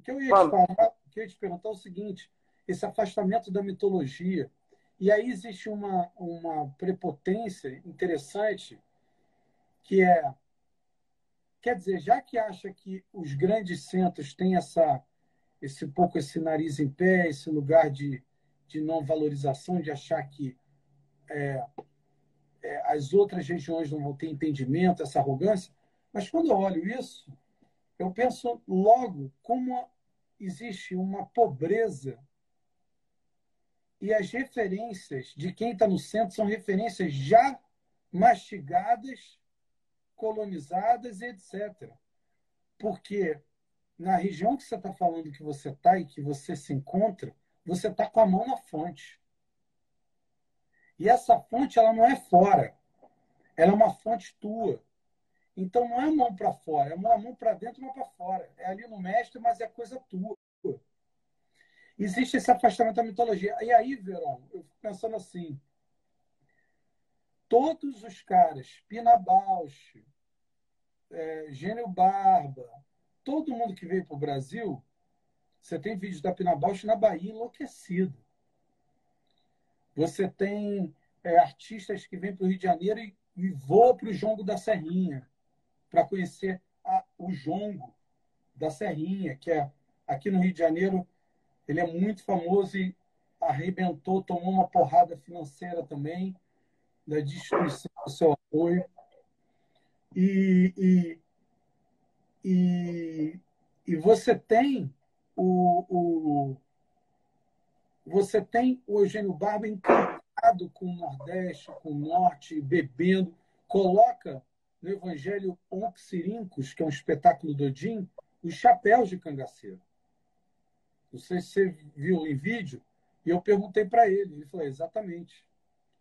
que eu ia te Vamos. falar, o que eu ia te perguntar é o seguinte, esse afastamento da mitologia, e aí existe uma prepotência interessante, que é, quer dizer, já que acha que os grandes centros têm esse nariz em pé, esse lugar de não valorização, de achar que as outras regiões não vão ter entendimento, essa arrogância, mas quando eu olho isso, eu penso logo como existe uma pobreza e as referências de quem está no centro são referências já mastigadas, colonizadas, etc. Porque na região que você está falando que você está e que você se encontra, você está com a mão na fonte. E essa fonte ela não é fora, ela é uma fonte tua. Então não é mão para fora, é uma mão para dentro e uma para fora. É ali no mestre, mas é coisa tua. Existe esse afastamento da mitologia. E aí, Verão, eu fico pensando assim, todos os caras, Pina Bausch, Gênio Barba, todo mundo que veio para o Brasil, você tem vídeos da Pina Bausch na Bahia enlouquecido. Você tem artistas que vêm para o Rio de Janeiro e voam para o Jongo da Serrinha, para conhecer o Jongo da Serrinha, que é aqui no Rio de Janeiro, ele é muito famoso e arrebentou, tomou uma porrada financeira também, da destruição do seu apoio. E, e, e você tem o, você tem o Eugênio Barba encantado com o Nordeste, com o Norte, bebendo, coloca no Evangelho Onxirincos, que é um espetáculo do Odin, os chapéus de cangaceiro. Não sei se você viu em vídeo, e eu perguntei para ele, ele falou, exatamente.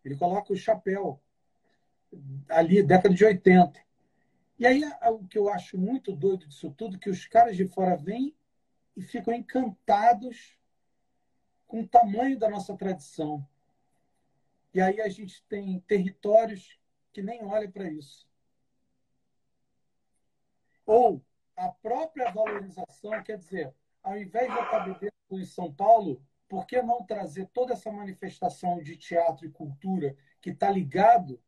Ele coloca o chapéu ali, década de 80. E aí, o que eu acho muito doido disso tudo, que os caras de fora vêm e ficam encantados com o tamanho da nossa tradição. E aí a gente tem territórios que nem olham para isso. Ou a própria valorização, quer dizer, ao invés de eu estar bebendo em São Paulo, por que não trazer toda essa manifestação de teatro e cultura que está ligado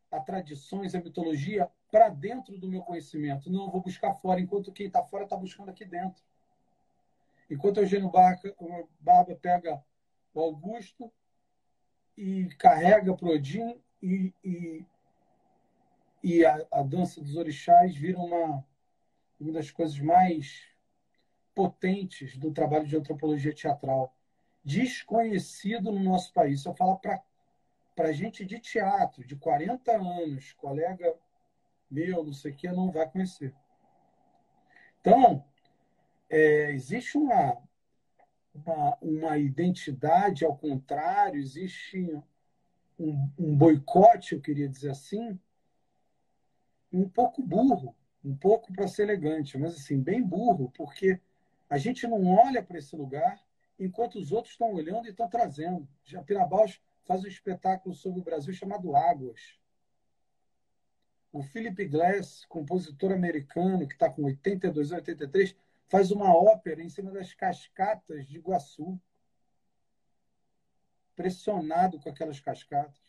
a tradições, a mitologia, para dentro do meu conhecimento? Não, eu vou buscar fora, enquanto quem está fora está buscando aqui dentro. Enquanto o Eugênio Barba pega o Augusto e carrega para Odin e a dança dos orixás vira uma das coisas mais potentes do trabalho de antropologia teatral. Desconhecido no nosso país. Se eu falar para gente de teatro, de 40 anos, colega meu, não sei o que, não vai conhecer. Então, existe uma identidade ao contrário, existe um boicote, eu queria dizer assim, um pouco burro, um pouco para ser elegante, mas assim, bem burro, porque a gente não olha para esse lugar enquanto os outros estão olhando e estão trazendo. Já Pina Bausch faz um espetáculo sobre o Brasil chamado Águas. O Philip Glass, compositor americano, que está com 82 anos, 83, faz uma ópera em cima das cascatas de Iguaçu, pressionado com aquelas cascatas.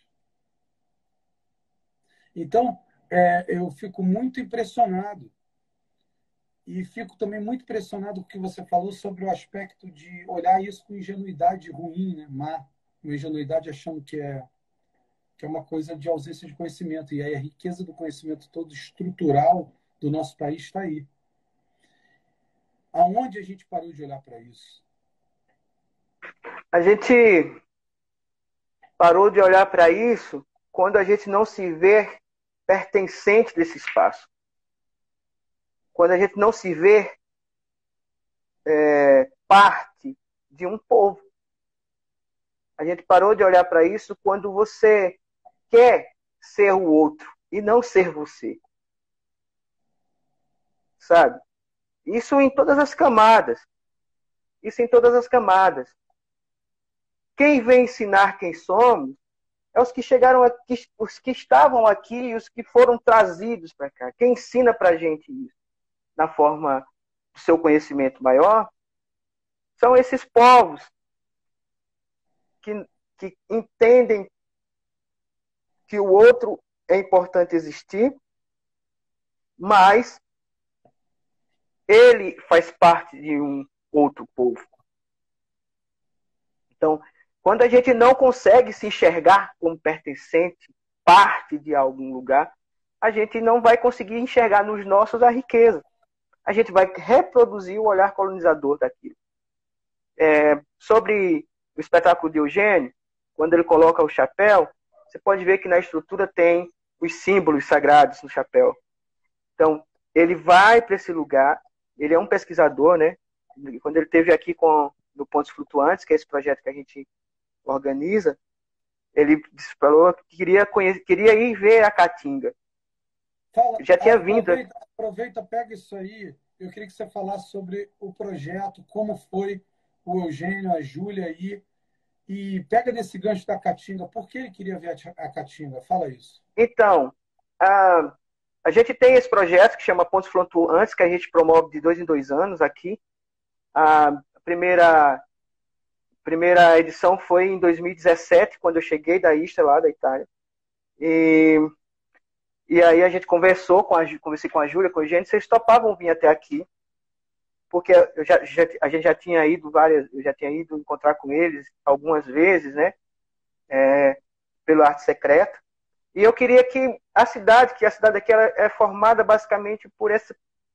Então, eu fico muito impressionado. E fico também muito impressionado com o que você falou sobre o aspecto de olhar isso com ingenuidade ruim, né? Má. Uma ingenuidade achando que é uma coisa de ausência de conhecimento. E aí a riqueza do conhecimento todo estrutural do nosso país está aí. Aonde a gente parou de olhar para isso? A gente parou de olhar para isso quando a gente não se vê pertencente desse espaço. Quando a gente não se vê parte de um povo. A gente parou de olhar para isso quando você quer ser o outro e não ser você. Sabe? Isso em todas as camadas. Isso em todas as camadas. Quem vem ensinar quem somos é os que chegaram aqui, os que estavam aqui e os que foram trazidos para cá. Quem ensina para a gente isso, na forma do seu conhecimento maior, são esses povos que entendem que o outro é importante existir, mas ele faz parte de um outro povo. Então, quando a gente não consegue se enxergar como pertencente, parte de algum lugar, a gente não vai conseguir enxergar nos nossos a riqueza. A gente vai reproduzir o olhar colonizador daquilo. Sobre o espetáculo de Eugênio, quando ele coloca o chapéu, você pode ver que na estrutura tem os símbolos sagrados no chapéu. Então, ele vai para esse lugar, ele é um pesquisador, né? Quando ele esteve aqui no Pontos Flutuantes, que é esse projeto que a gente organiza, ele falou que queria ir ver a Caatinga. Fala, Já tinha vindo. Aproveita, pega isso aí. Eu queria que você falasse sobre o projeto, como foi o Eugênio, a Júlia aí. E pega nesse gancho da Caatinga. Por que ele queria ver a Caatinga? Fala isso. Então, a gente tem esse projeto que chama Pontos Flutuantes, que a gente promove de 2 em 2 anos aqui. A primeira edição foi em 2017, quando eu cheguei da Istra, lá da Itália. E aí a gente conversei com a Júlia, com o Eugênio, vocês topavam vir até aqui, porque a gente já tinha ido eu já tinha ido encontrar com eles algumas vezes, né? Pelo Arte Secreta. E eu queria que a cidade aqui é formada basicamente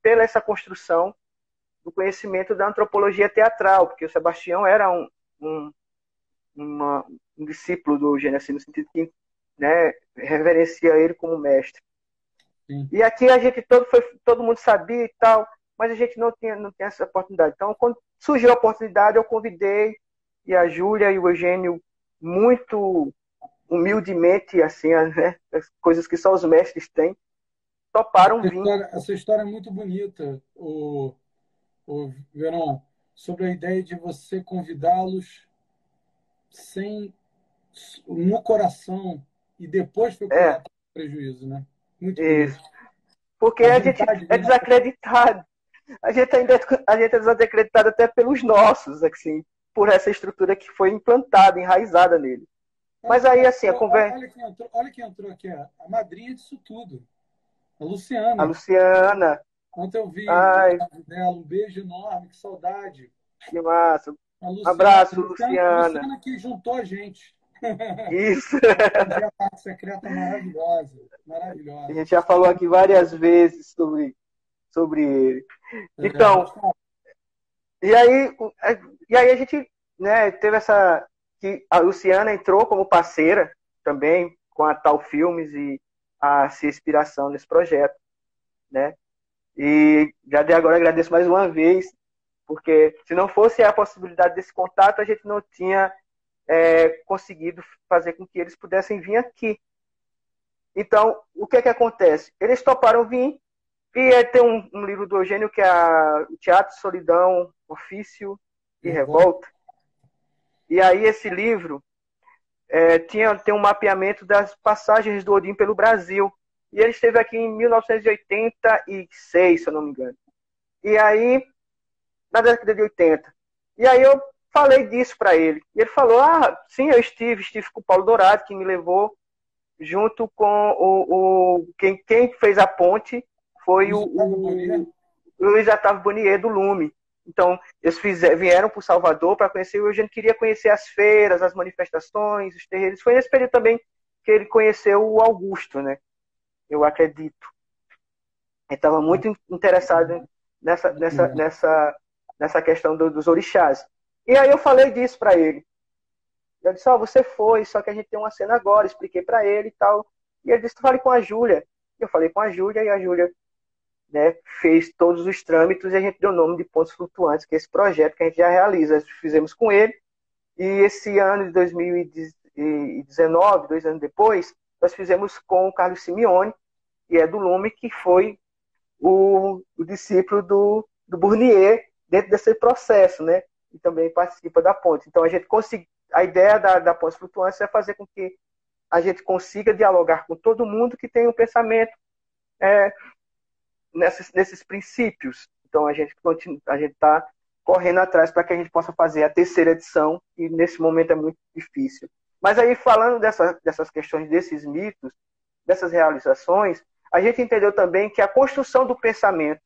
pela essa construção do conhecimento da antropologia teatral, porque o Sebastião era um discípulo do Eugênio, assim, no sentido que, né, reverencia ele como mestre. Sim. E aqui todo mundo sabia e tal, mas a gente não tinha essa oportunidade. Então, quando surgiu a oportunidade, eu convidei, e a Júlia e o Eugênio, muito humildemente, assim, né, as coisas que só os mestres têm, toparam vir. Essa história é muito bonita, o Verão, sobre a ideia de você convidá-los no coração e depois foi colocado prejuízo, né? Muito isso. Bonito. Porque a gente é desacreditado. A gente é desacreditado até pelos nossos, assim, por essa estrutura que foi implantada, enraizada nele. Mas aí, assim, a conversa... Olha quem entrou aqui, a madrinha disso tudo. A Luciana. A Luciana. Ontem eu vi dela, um beijo enorme, que saudade. Que massa. Abraço, Luciana. Luciana que juntou a gente. Isso. A Arte Secreta maravilhosa. Maravilhosa. A gente já falou aqui várias vezes sobre ele. Então, e aí a gente, né, teve que a Luciana entrou como parceira também com a Tal Filmes e a Se Inspiração nesse projeto, né? E já de agora agradeço mais uma vez, porque se não fosse a possibilidade desse contato, a gente não tinha conseguido fazer com que eles pudessem vir aqui. Então, o que acontece? Eles toparam vir, e tem um livro do Eugênio que é o Teatro, Solidão, Ofício e Revolta. E aí esse livro tem um mapeamento das passagens do Odin pelo Brasil. E ele esteve aqui em 1986, se eu não me engano. E aí, na década de 80. E aí eu falei disso para ele. E ele falou, sim, eu estive com o Paulo Dourado, que me levou junto com quem fez a ponte foi o Luiz Otávio Bonnier, do Lume. Então, eles vieram para o Salvador para conhecer, o Eugênio queria conhecer as feiras, as manifestações, os terreiros. Foi nesse período também que ele conheceu o Augusto, né? Eu acredito. Ele estava muito interessado nessa questão dos orixás. E aí eu falei disso para ele. Eu disse, você foi, só que a gente tem uma cena agora, expliquei para ele e tal. E ele disse, fale com a Júlia. Eu falei com a Júlia, e a Júlia, né, fez todos os trâmites, e a gente deu o nome de Pontos Flutuantes, que é esse projeto que a gente já realiza. Nós fizemos com ele, e esse ano de 2019, 2 anos depois, nós fizemos com o Carlos Simeone, que é do Lume, que foi o discípulo do Bournier dentro desse processo, né? E também participa da ponte. Então, a ideia da Pontes Flutuantes é fazer com que a gente consiga dialogar com todo mundo que tem um pensamento nesses princípios. Então, a gente está correndo atrás para que a gente possa fazer a terceira edição, e nesse momento é muito difícil. Mas aí, falando dessas questões, desses mitos, dessas realizações, a gente entendeu também que a construção do pensamento,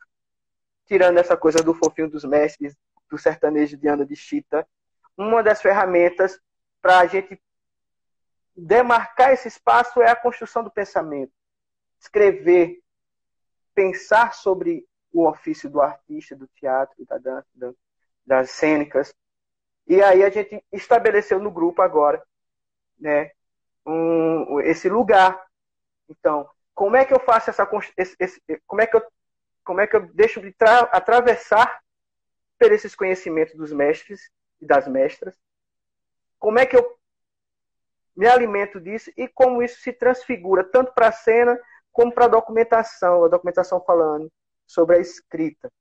tirando essa coisa do fofinho dos mestres, do sertanejo de Ana de Chita, uma das ferramentas para a gente demarcar esse espaço é a construção do pensamento. Escrever, pensar sobre o ofício do artista, do teatro, da dança, das cênicas. E aí a gente estabeleceu no grupo agora, né, esse lugar. Então, como é que eu faço como é que eu deixo de atravessar por esses conhecimentos dos mestres e das mestras? Como é que eu me alimento disso e como isso se transfigura tanto para a cena como para a documentação falando sobre a escrita.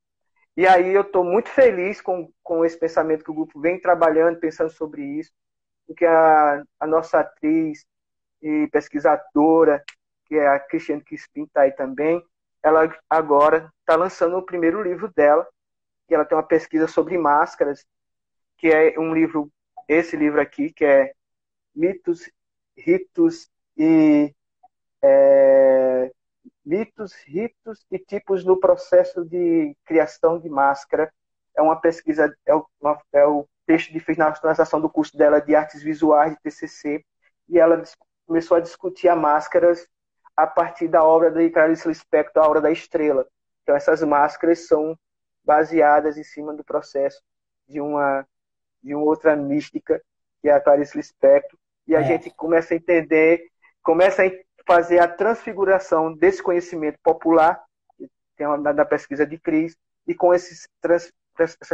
E aí eu estou muito feliz com esse pensamento que o grupo vem trabalhando, pensando sobre isso, porque a nossa atriz e pesquisadora, que é a Cristiane Crispim, está aí também, ela agora está lançando o primeiro livro dela, que ela tem uma pesquisa sobre máscaras, que é um livro, esse livro aqui, que é Mitos, Ritos e tipos no processo de criação de máscara. É uma pesquisa, é o texto de finalização do curso dela de artes visuais de TCC, e ela começou a discutir as máscaras a partir da obra de Clarice Lispector, a Obra da Estrela. Então essas máscaras são baseadas em cima do processo de uma outra mística, que é a Clarice Lispector, e a gente começa a entender, começa a fazer a transfiguração desse conhecimento popular, que tem na pesquisa de Cris, e com essas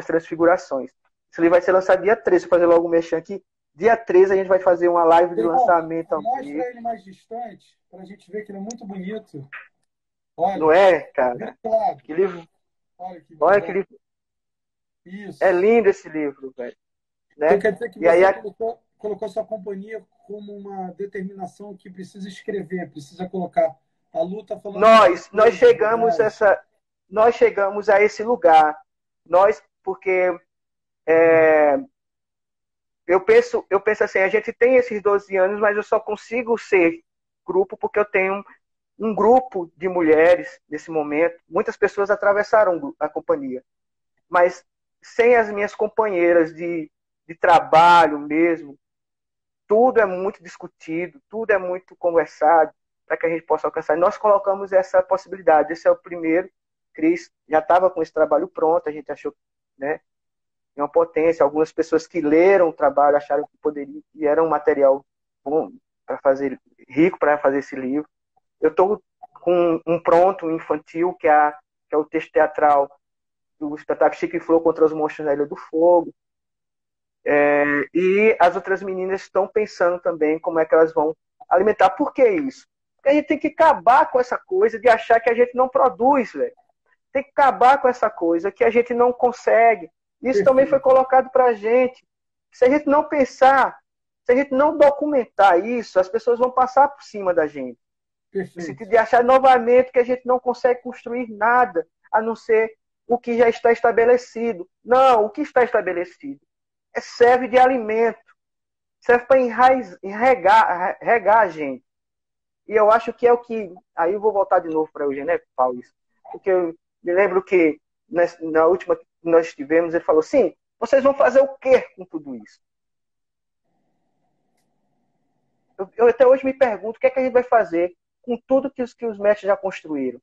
transfigurações. Isso vai ser lançado dia 13, vou fazer logo o mexer aqui. Dia 13 a gente vai fazer uma live de lançamento. Mostra ele mais distante, para a gente ver que ele é muito bonito. Olha, não é, cara? Claro. Que livro. Olha que livro. Isso. É lindo esse livro, velho. Né? Então quer dizer que você colocou sua companhia como uma determinação que precisa escrever, precisa colocar a luta falando. Nós chegamos a esse lugar. Porque eu penso assim, a gente tem esses 12 anos, mas eu só consigo ser grupo porque eu tenho um grupo de mulheres nesse momento. Muitas pessoas atravessaram a companhia, mas sem as minhas companheiras de trabalho mesmo, tudo é muito discutido, tudo é muito conversado para que a gente possa alcançar. Nós colocamos essa possibilidade. Esse é o primeiro. Cris já estava com esse trabalho pronto, a gente achou, né, uma potência. Algumas pessoas que leram o trabalho acharam que poderia, e era um material bom para fazer, rico para fazer esse livro. Eu estou com um pronto, um infantil, que é o texto teatral do espetáculo Chico e Flor contra os Monstros da Ilha do Fogo. E as outras meninas estão pensando também como é que elas vão alimentar. Por que isso? Porque a gente tem que acabar com essa coisa de achar que a gente não produz, velho. Tem que acabar com essa coisa que a gente não consegue. Isso também foi colocado para a gente. Se a gente não pensar, se a gente não documentar isso, as pessoas vão passar por cima da gente. Perfeito. No sentido de achar novamente que a gente não consegue construir nada, a não ser o que já está estabelecido. Não, o que está estabelecido serve de alimento, serve para regar a gente. E eu acho que é o que... Aí eu vou voltar de novo para o Eugênio, né, Paulo? Porque eu me lembro que na última que nós tivemos, ele falou assim, vocês vão fazer o quê com tudo isso? Eu até hoje me pergunto o que é que a gente vai fazer com tudo que os mestres já construíram.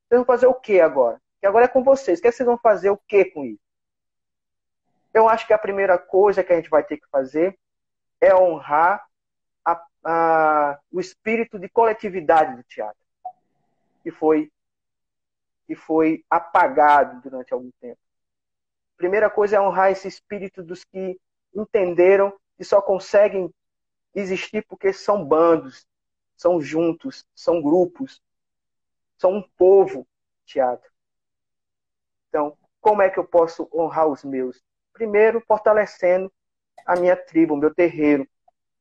Vocês vão fazer o quê agora? Que agora é com vocês. O que é que vocês vão fazer o quê com isso? Eu acho que a primeira coisa que a gente vai ter que fazer é honrar o espírito de coletividade do teatro, que foi apagado durante algum tempo. A primeira coisa é honrar esse espírito dos que entenderam que só conseguem existir porque são bandos, são juntos, são grupos, são um povo teatro. Então, como é que eu posso honrar os meus? Primeiro, fortalecendo a minha tribo, o meu terreiro.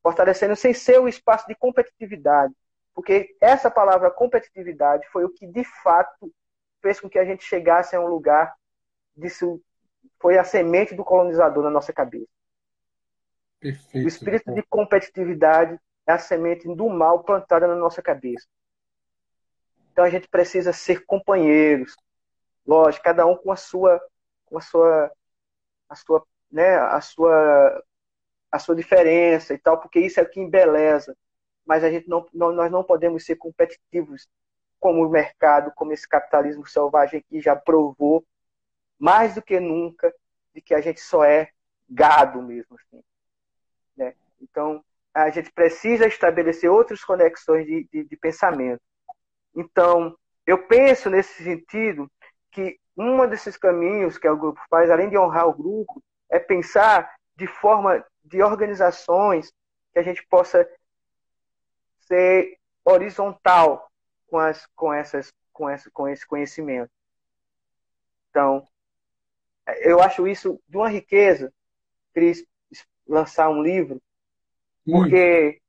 Fortalecendo sem ser o espaço de competitividade. Porque essa palavra competitividade foi o que, de fato, fez com que a gente chegasse a um lugar foi a semente do colonizador na nossa cabeça. O Perfeito, espírito Verão. de competitividade é a semente do mal plantada na nossa cabeça. Então a gente precisa ser companheiros, lógico, cada um com a sua, né, a sua diferença e tal, porque isso é o que embeleza. Mas a gente nós não podemos ser competitivos como o mercado, como esse capitalismo selvagem que já provou mais do que nunca de que a gente só é gado mesmo, assim, né? Então a gente precisa estabelecer outras conexões de pensamento. Então eu penso nesse sentido que um desses caminhos que o grupo faz, além de honrar o grupo, é pensar de forma de organizações que a gente possa ser horizontal com esse conhecimento. Então, eu acho isso de uma riqueza, Cris, lançar um livro, Muito. porque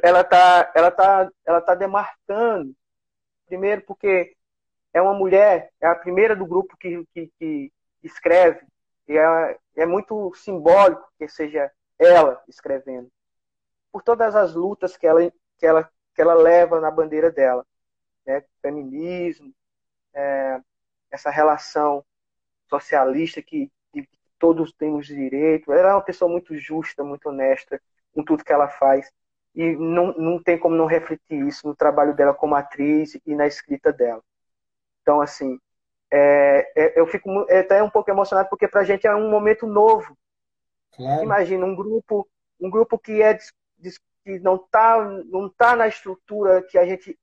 ela tá demarcando, primeiro porque é uma mulher, é a primeira do grupo que escreve, e é muito simbólico que seja ela escrevendo, por todas as lutas que ela leva na bandeira dela, né? Feminismo, essa relação socialista que todos temos direito. Ela é uma pessoa muito justa, muito honesta com tudo que ela faz. E não tem como não refletir isso no trabalho dela como atriz e na escrita dela. Então, assim, eu fico até um pouco emocionado porque para a gente é um momento novo. Claro. Imagina um grupo que que não tá na estrutura que a gente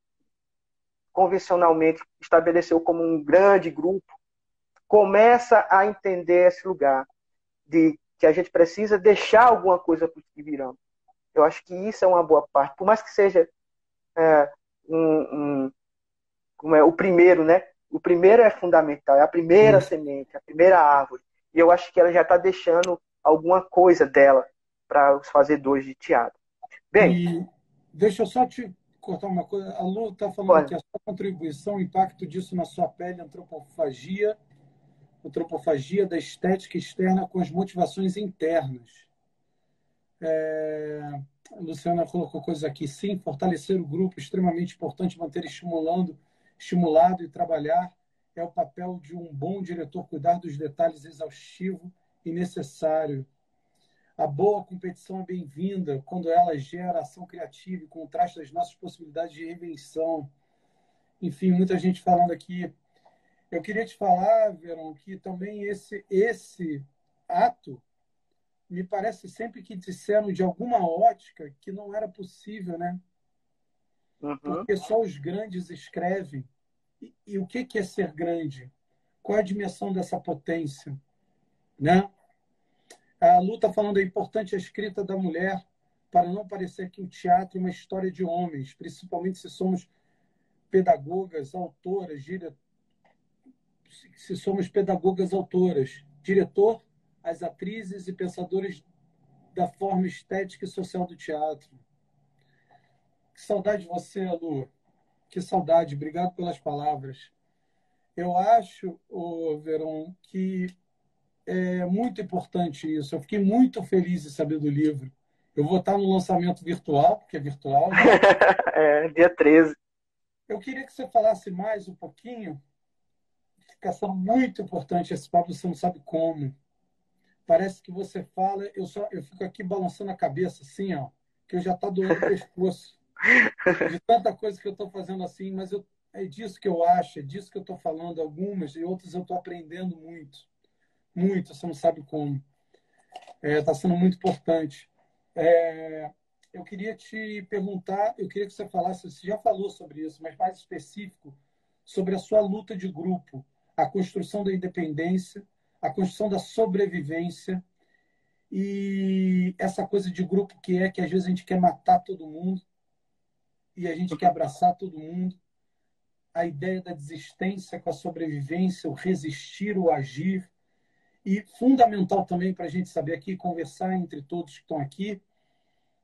convencionalmente estabeleceu como um grande grupo, começa a entender esse lugar de que a gente precisa deixar alguma coisa para os que virão. Eu acho que isso é uma boa parte. Por mais que seja é, como é, o primeiro, né? O primeiro é fundamental, é a primeira Isso. semente, a primeira árvore. E eu acho que ela já está deixando alguma coisa dela para os fazedores de teatro. Bem, E deixa eu só te cortar uma coisa. A Lu está falando aqui olha, a sua contribuição, o impacto disso na sua pele, antropofagia da estética externa com as motivações internas. A Luciana colocou coisas aqui. Sim, fortalecer o grupo, extremamente importante, manter estimulado e trabalhar. É o papel de um bom diretor, cuidar dos detalhes exaustivo e necessário. A boa competição é bem-vinda quando ela gera ação criativa e contrasta as nossas possibilidades de reinvenção. Enfim, muita gente falando aqui. Eu queria te falar, Verão, que também esse ato me parece sempre que disseram de alguma ótica que não era possível, né? uhum, Porque só os grandes escrevem. E o que é ser grande? Qual é a dimensão dessa potência, né? A Lu está falando, é importante a escrita da mulher para não parecer que o teatro é uma história de homens, principalmente se somos pedagogas, autoras, se somos pedagogas, autoras, diretor, as atrizes e pensadores da forma estética e social do teatro. Que saudade de você, Lu. Que saudade. Obrigado pelas palavras. Eu acho, Verão, que é muito importante isso. Eu fiquei muito feliz em saber do livro. Eu vou estar no lançamento virtual, porque é virtual, né? dia 13. Eu queria que você falasse mais um pouquinho. Fica sendo muito importante esse papo, você não sabe como. Parece que você fala, eu fico aqui balançando a cabeça assim, ó, que eu já está doendo o pescoço de tanta coisa que eu estou fazendo assim, mas é disso que eu acho, é disso que eu estou falando, algumas e outras eu estou aprendendo muito, muito, você não sabe como. Está sendo muito importante. É, eu queria te perguntar, eu queria que você falasse, você já falou sobre isso, mas mais específico, sobre a sua luta de grupo, a construção da independência, a construção da sobrevivência e essa coisa de grupo que às vezes a gente quer matar todo mundo e a gente quer abraçar todo mundo, a ideia da desistência com a sobrevivência, o resistir, o agir, e fundamental também para a gente saber aqui, conversar entre todos que estão aqui,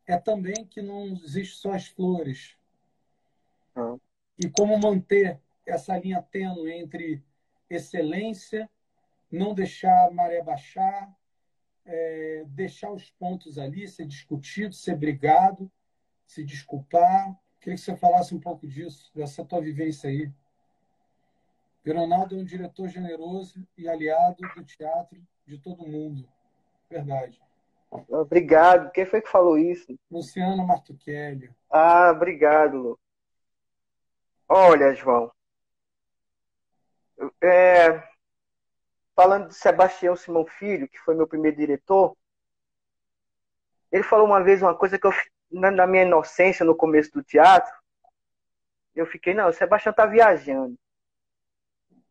é também que não existe só as flores. E como manter essa linha tênue entre excelência não deixar a maré baixar, deixar os pontos ali, ser discutido, ser brigado, se desculpar. Queria que você falasse um pouco disso, dessa tua vivência aí. Ronaldo é um diretor generoso e aliado do teatro de todo mundo. Verdade. Obrigado. Quem foi que falou isso? Luciano Martuchelli. Ah, obrigado, Lu. Olha, João, é, falando de Sebastião Simão Filho, que foi meu primeiro diretor, ele falou uma vez uma coisa que eu, na minha inocência, no começo do teatro, eu fiquei, não, o Sebastião tá viajando.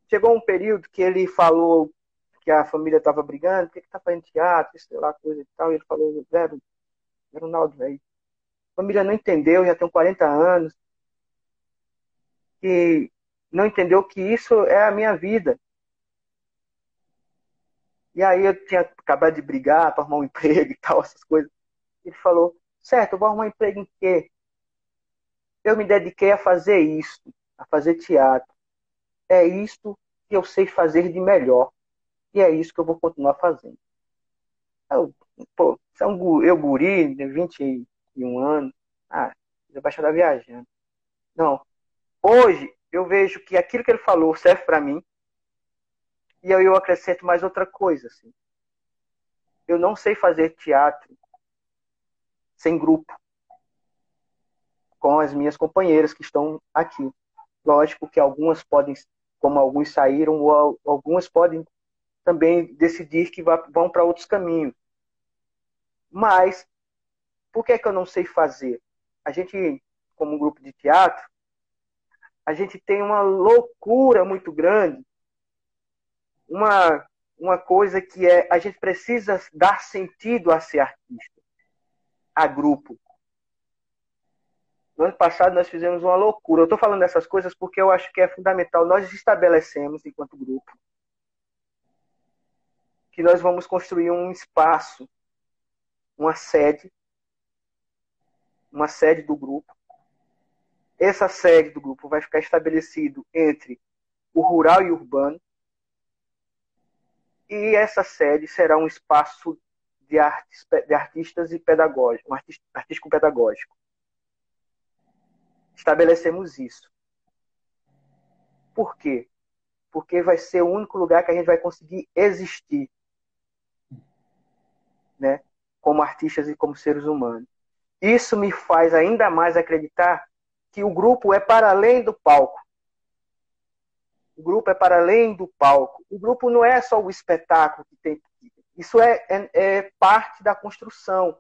Chegou um período que ele falou que a família estava brigando, por que tá fazendo teatro, sei lá, coisa e tal, e ele falou, Ronaldo, velho, a família não entendeu, já tenho 40 anos, que não entendeu que isso é a minha vida. E aí eu tinha acabado de brigar para arrumar um emprego e tal, essas coisas. Ele falou, certo, eu vou arrumar um emprego em quê? Eu me dediquei a fazer isso, a fazer teatro. É isso que eu sei fazer de melhor. E é isso que eu vou continuar fazendo. Eu, pô, eu guri, de 21 anos, você vai estar viajando. Não. Hoje, eu vejo que aquilo que ele falou serve para mim. E eu acrescento mais outra coisa. Assim. Eu não sei fazer teatro sem grupo, com as minhas companheiras que estão aqui. Lógico que algumas podem, como alguns saíram, ou algumas podem também decidir que vão para outros caminhos. Mas, por que eu não sei fazer? A gente, como um grupo de teatro, a gente tem uma loucura muito grande, uma coisa que a gente precisa dar sentido a ser artista, a grupo. No ano passado nós fizemos uma loucura. Eu estou falando dessas coisas porque eu acho que é fundamental. Nós estabelecemos, enquanto grupo, que nós vamos construir um espaço, uma sede do grupo. Essa sede do grupo vai ficar estabelecido entre o rural e o urbano. E essa sede será um espaço de artistas e pedagógico, um artístico pedagógico. Estabelecemos isso. Por quê? Porque vai ser o único lugar que a gente vai conseguir existir, né? Como artistas e como seres humanos. Isso me faz ainda mais acreditar que o grupo é para além do palco. O grupo é para além do palco. O grupo não é só o espetáculo que tem. Isso é parte da construção.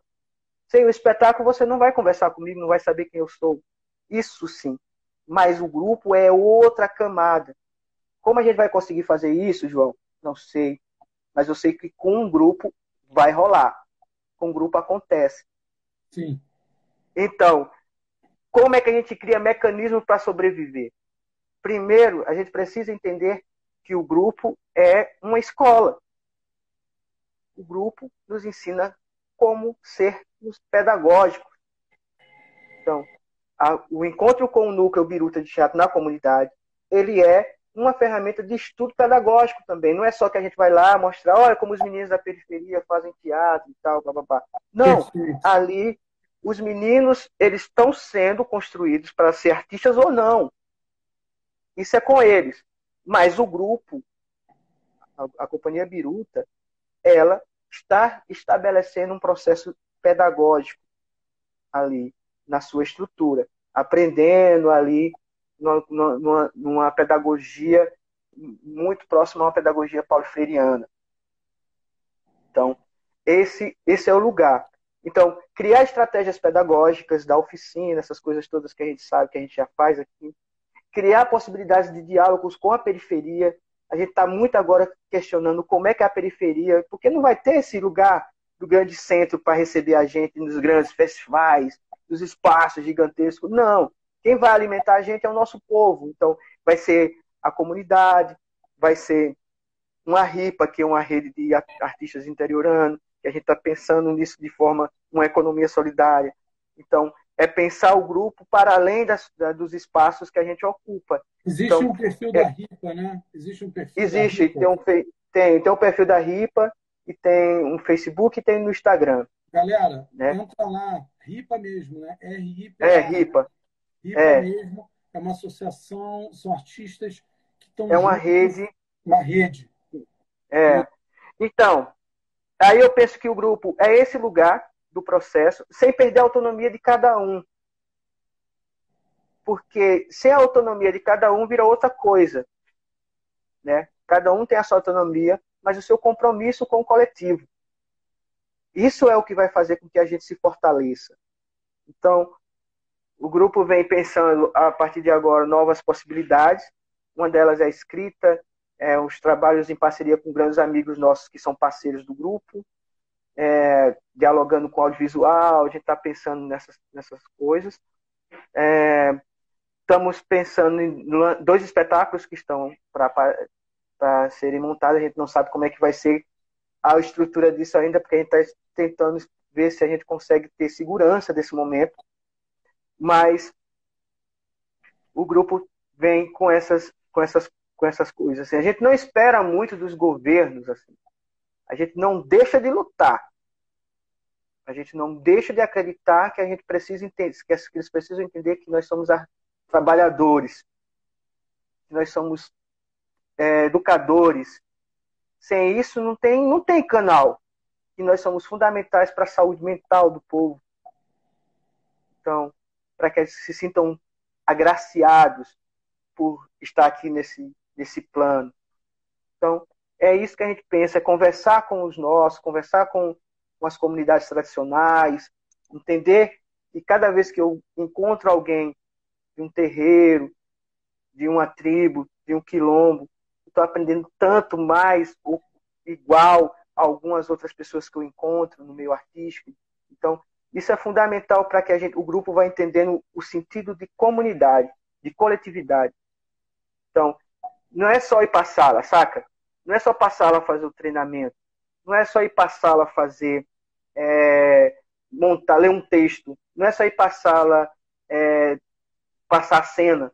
Sem o espetáculo, você não vai conversar comigo, não vai saber quem eu sou. Isso sim. Mas o grupo é outra camada. Como a gente vai conseguir fazer isso, João? Não sei. Mas eu sei que com um grupo vai rolar. Com um grupo acontece. Sim. Então, como é que a gente cria mecanismos para sobreviver? Primeiro, a gente precisa entender que o grupo é uma escola. O grupo nos ensina como sermos pedagógicos. Então, o encontro com o núcleo Biruta de Teatro na comunidade, ele é uma ferramenta de estudo pedagógico também. Não é só que a gente vai lá mostrar, olha como os meninos da periferia fazem teatro e tal, blá, blá, blá. Não, Perfeito. Ali os meninos eles estão sendo construídos para ser artistas ou não. Isso é com eles. Mas o grupo, a Companhia Biruta, ela está estabelecendo um processo pedagógico ali na sua estrutura, aprendendo ali numa pedagogia muito próxima a uma pedagogia paulo-freiriana. Então, esse é o lugar. Então, criar estratégias pedagógicas da oficina, essas coisas todas que a gente sabe, que a gente já faz aqui, criar possibilidades de diálogos com a periferia. A gente está muito agora questionando como é que é a periferia, porque não vai ter esse lugar do grande centro para receber a gente nos grandes festivais, nos espaços gigantescos. Não. Quem vai alimentar a gente é o nosso povo. Então, vai ser a comunidade, vai ser uma RIPA, que é uma rede de artistas interioranos, que a gente está pensando nisso de forma, uma economia solidária. Então, é pensar o grupo para além dos espaços que a gente ocupa. Existe então, um perfil da RIPA, né? Existe um perfil existe, da RIPA. Tem o perfil da RIPA, e tem um Facebook e tem no Instagram. Galera, Né? entra lá, RIPA mesmo, né? R-I-P-A. RIPA. RIPA É, mesmo, é uma associação, são artistas que estão é uma juntos, rede. uma rede. E É. Então, aí eu penso que o grupo é esse lugar do processo, sem perder a autonomia de cada um. Porque sem a autonomia de cada um vira outra coisa. Né? Cada um tem a sua autonomia, mas o seu compromisso com o coletivo. Isso é o que vai fazer com que a gente se fortaleça. Então, o grupo vem pensando, a partir de agora, novas possibilidades. Uma delas é a escrita, os trabalhos em parceria com grandes amigos nossos que são parceiros do grupo, dialogando com audiovisual, a gente está pensando nessas coisas. Estamos pensando em 2 espetáculos que estão para serem montados. A gente não sabe como é que vai ser a estrutura disso ainda, porque a gente está tentando ver se a gente consegue ter segurança desse momento. Mas o grupo vem com essas coisas. Assim. A gente não espera muito dos governos. Assim. A gente não deixa de lutar. A gente não deixa de acreditar que a gente precisa entender, que eles precisam entender que nós somos trabalhadores, que nós somos educadores. Sem isso, não tem canal. E nós somos fundamentais para a saúde mental do povo. Então, para que eles se sintam agraciados por estar aqui nesse plano. Então, é isso que a gente pensa, é conversar com os nossos, conversar com as comunidades tradicionais, entender que cada vez que eu encontro alguém de um terreiro, de uma tribo, de um quilombo, estou aprendendo tanto mais ou igual a algumas outras pessoas que eu encontro no meio artístico. Então, isso é fundamental para que o grupo vá entendendo o sentido de comunidade, de coletividade. Então, não é só ir para a sala, saca? Não é só para a sala fazer o treinamento. Não é só ir para a sala fazer, montar, ler um texto. Não é só ir para a sala passar a cena.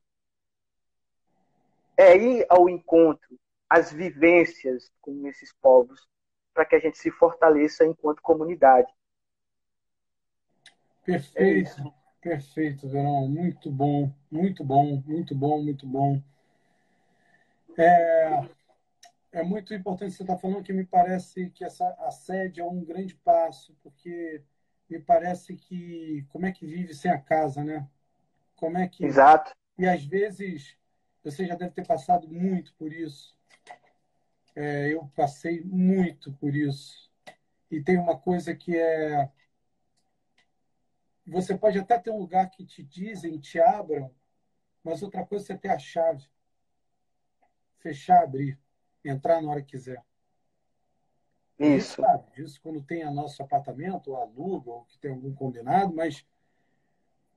É ir ao encontro, às vivências com esses povos, para que a gente se fortaleça enquanto comunidade. É isso. perfeito, perfeito, Verão. Muito bom, muito bom, muito bom, muito bom. É muito importante você estar falando que me parece que essa a sede é um grande passo, porque me parece que como é que vive sem a casa, né? Como é que Exato. e às vezes você já deve ter passado muito por isso. Eu passei muito por isso. E tem uma coisa que é você pode até ter um lugar que te dizem, te abram, mas outra coisa é você ter a chave, fechar, abrir, entrar na hora que quiser. A gente Isso. sabe disso quando tem a nosso apartamento, ou aluga, ou que tem algum combinado, mas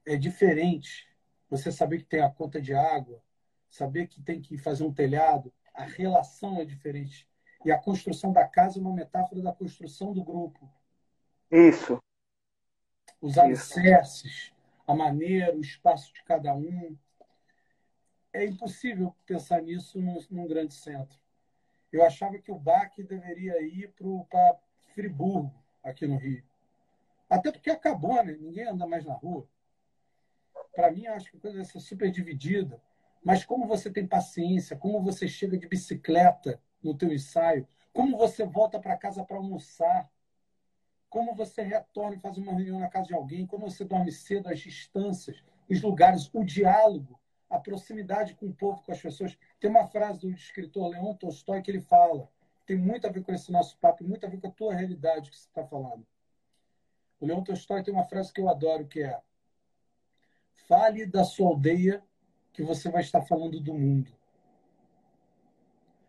é diferente. Você saber que tem a conta de água, saber que tem que fazer um telhado, a relação é diferente. E a construção da casa é uma metáfora da construção do grupo. Isso. Os Isso. alicerces, a maneira, o espaço de cada um. É impossível pensar nisso num grande centro. Eu achava que o BAC deveria ir para Friburgo, aqui no Rio. Até porque acabou, né? Ninguém anda mais na rua. Para mim, eu acho que a coisa vai ser super dividida. Mas como você tem paciência, como você chega de bicicleta no teu ensaio, como você volta para casa para almoçar, como você retorna e faz uma reunião na casa de alguém, como você dorme cedo, as distâncias, os lugares, o diálogo, a proximidade com o povo, com as pessoas. Tem uma frase do escritor Leon Tolstói que ele fala, tem muito a ver com esse nosso papo, muito a ver com a tua realidade que você está falando. O Leon Tolstói tem uma frase que eu adoro, que é: fale da sua aldeia, que você vai estar falando do mundo.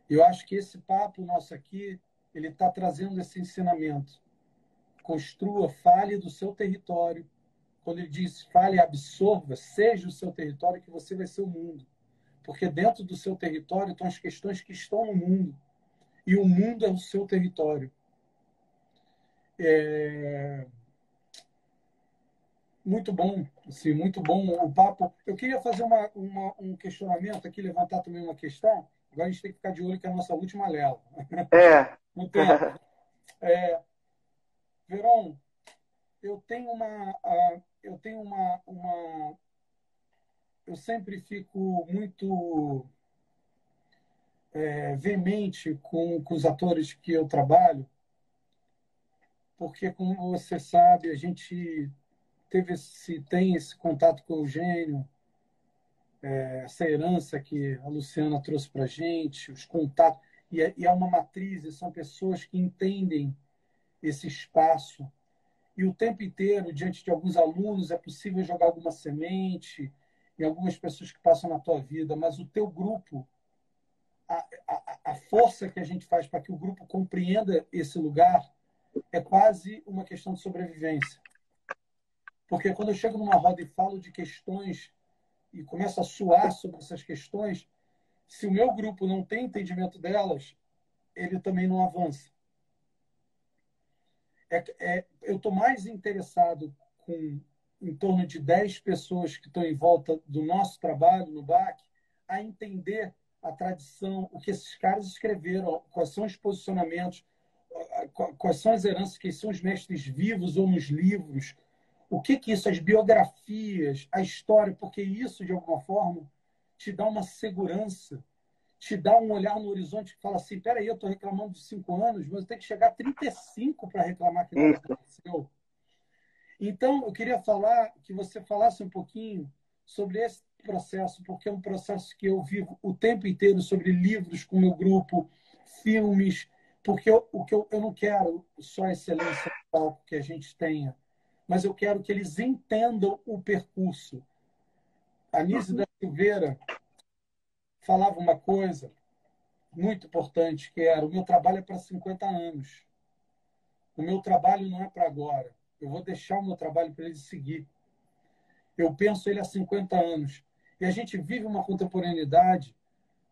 Eu acho que esse papo nosso aqui, ele está trazendo esse ensinamento. Construa, fale do seu território. Quando ele diz fale, absorva, seja o seu território, que você vai ser o mundo. Porque dentro do seu território estão as questões que estão no mundo. E o mundo é o seu território. Muito bom, assim, muito bom o papo. Eu queria fazer um questionamento aqui, levantar também uma questão. Agora a gente tem que ficar de olho que é a nossa última leva. É. No tempo. Veron, eu tenho eu sempre fico muito veemente com os atores que eu trabalho, porque, como você sabe, a gente tem esse contato com o Eugênio, essa herança que a Luciana trouxe para a gente, os contatos, e é uma matriz, e são pessoas que entendem esse espaço. E o tempo inteiro, diante de alguns alunos, é possível jogar alguma semente em algumas pessoas que passam na tua vida, mas o teu grupo, a força que a gente faz para que o grupo compreenda esse lugar é quase uma questão de sobrevivência. Porque quando eu chego numa roda e falo de questões e começo a suar sobre essas questões, se o meu grupo não tem entendimento delas, ele também não avança. Eu estou mais interessado com em torno de 10 pessoas que estão em volta do nosso trabalho no BAC, a entender a tradição, o que esses caras escreveram, quais são os posicionamentos, quais são as heranças, quem são os mestres vivos ou nos livros, o que isso, as biografias, a história, porque isso, de alguma forma, te dá uma segurança, te dá um olhar no horizonte que fala assim, peraí, eu estou reclamando de 5 anos, mas eu tenho que chegar a 35 para reclamar que nada Isso. aconteceu. Então, eu queria falar que você falasse um pouquinho sobre esse processo, porque é um processo que eu vivo o tempo inteiro sobre livros com o meu grupo, filmes, porque eu não quero só a excelência no palco que a gente tenha, mas eu quero que eles entendam o percurso. A Nise da Silveira falava uma coisa muito importante, que era: o meu trabalho é para 50 anos. O meu trabalho não é para agora. Eu vou deixar o meu trabalho para ele seguir. Eu penso ele há 50 anos. E a gente vive uma contemporaneidade,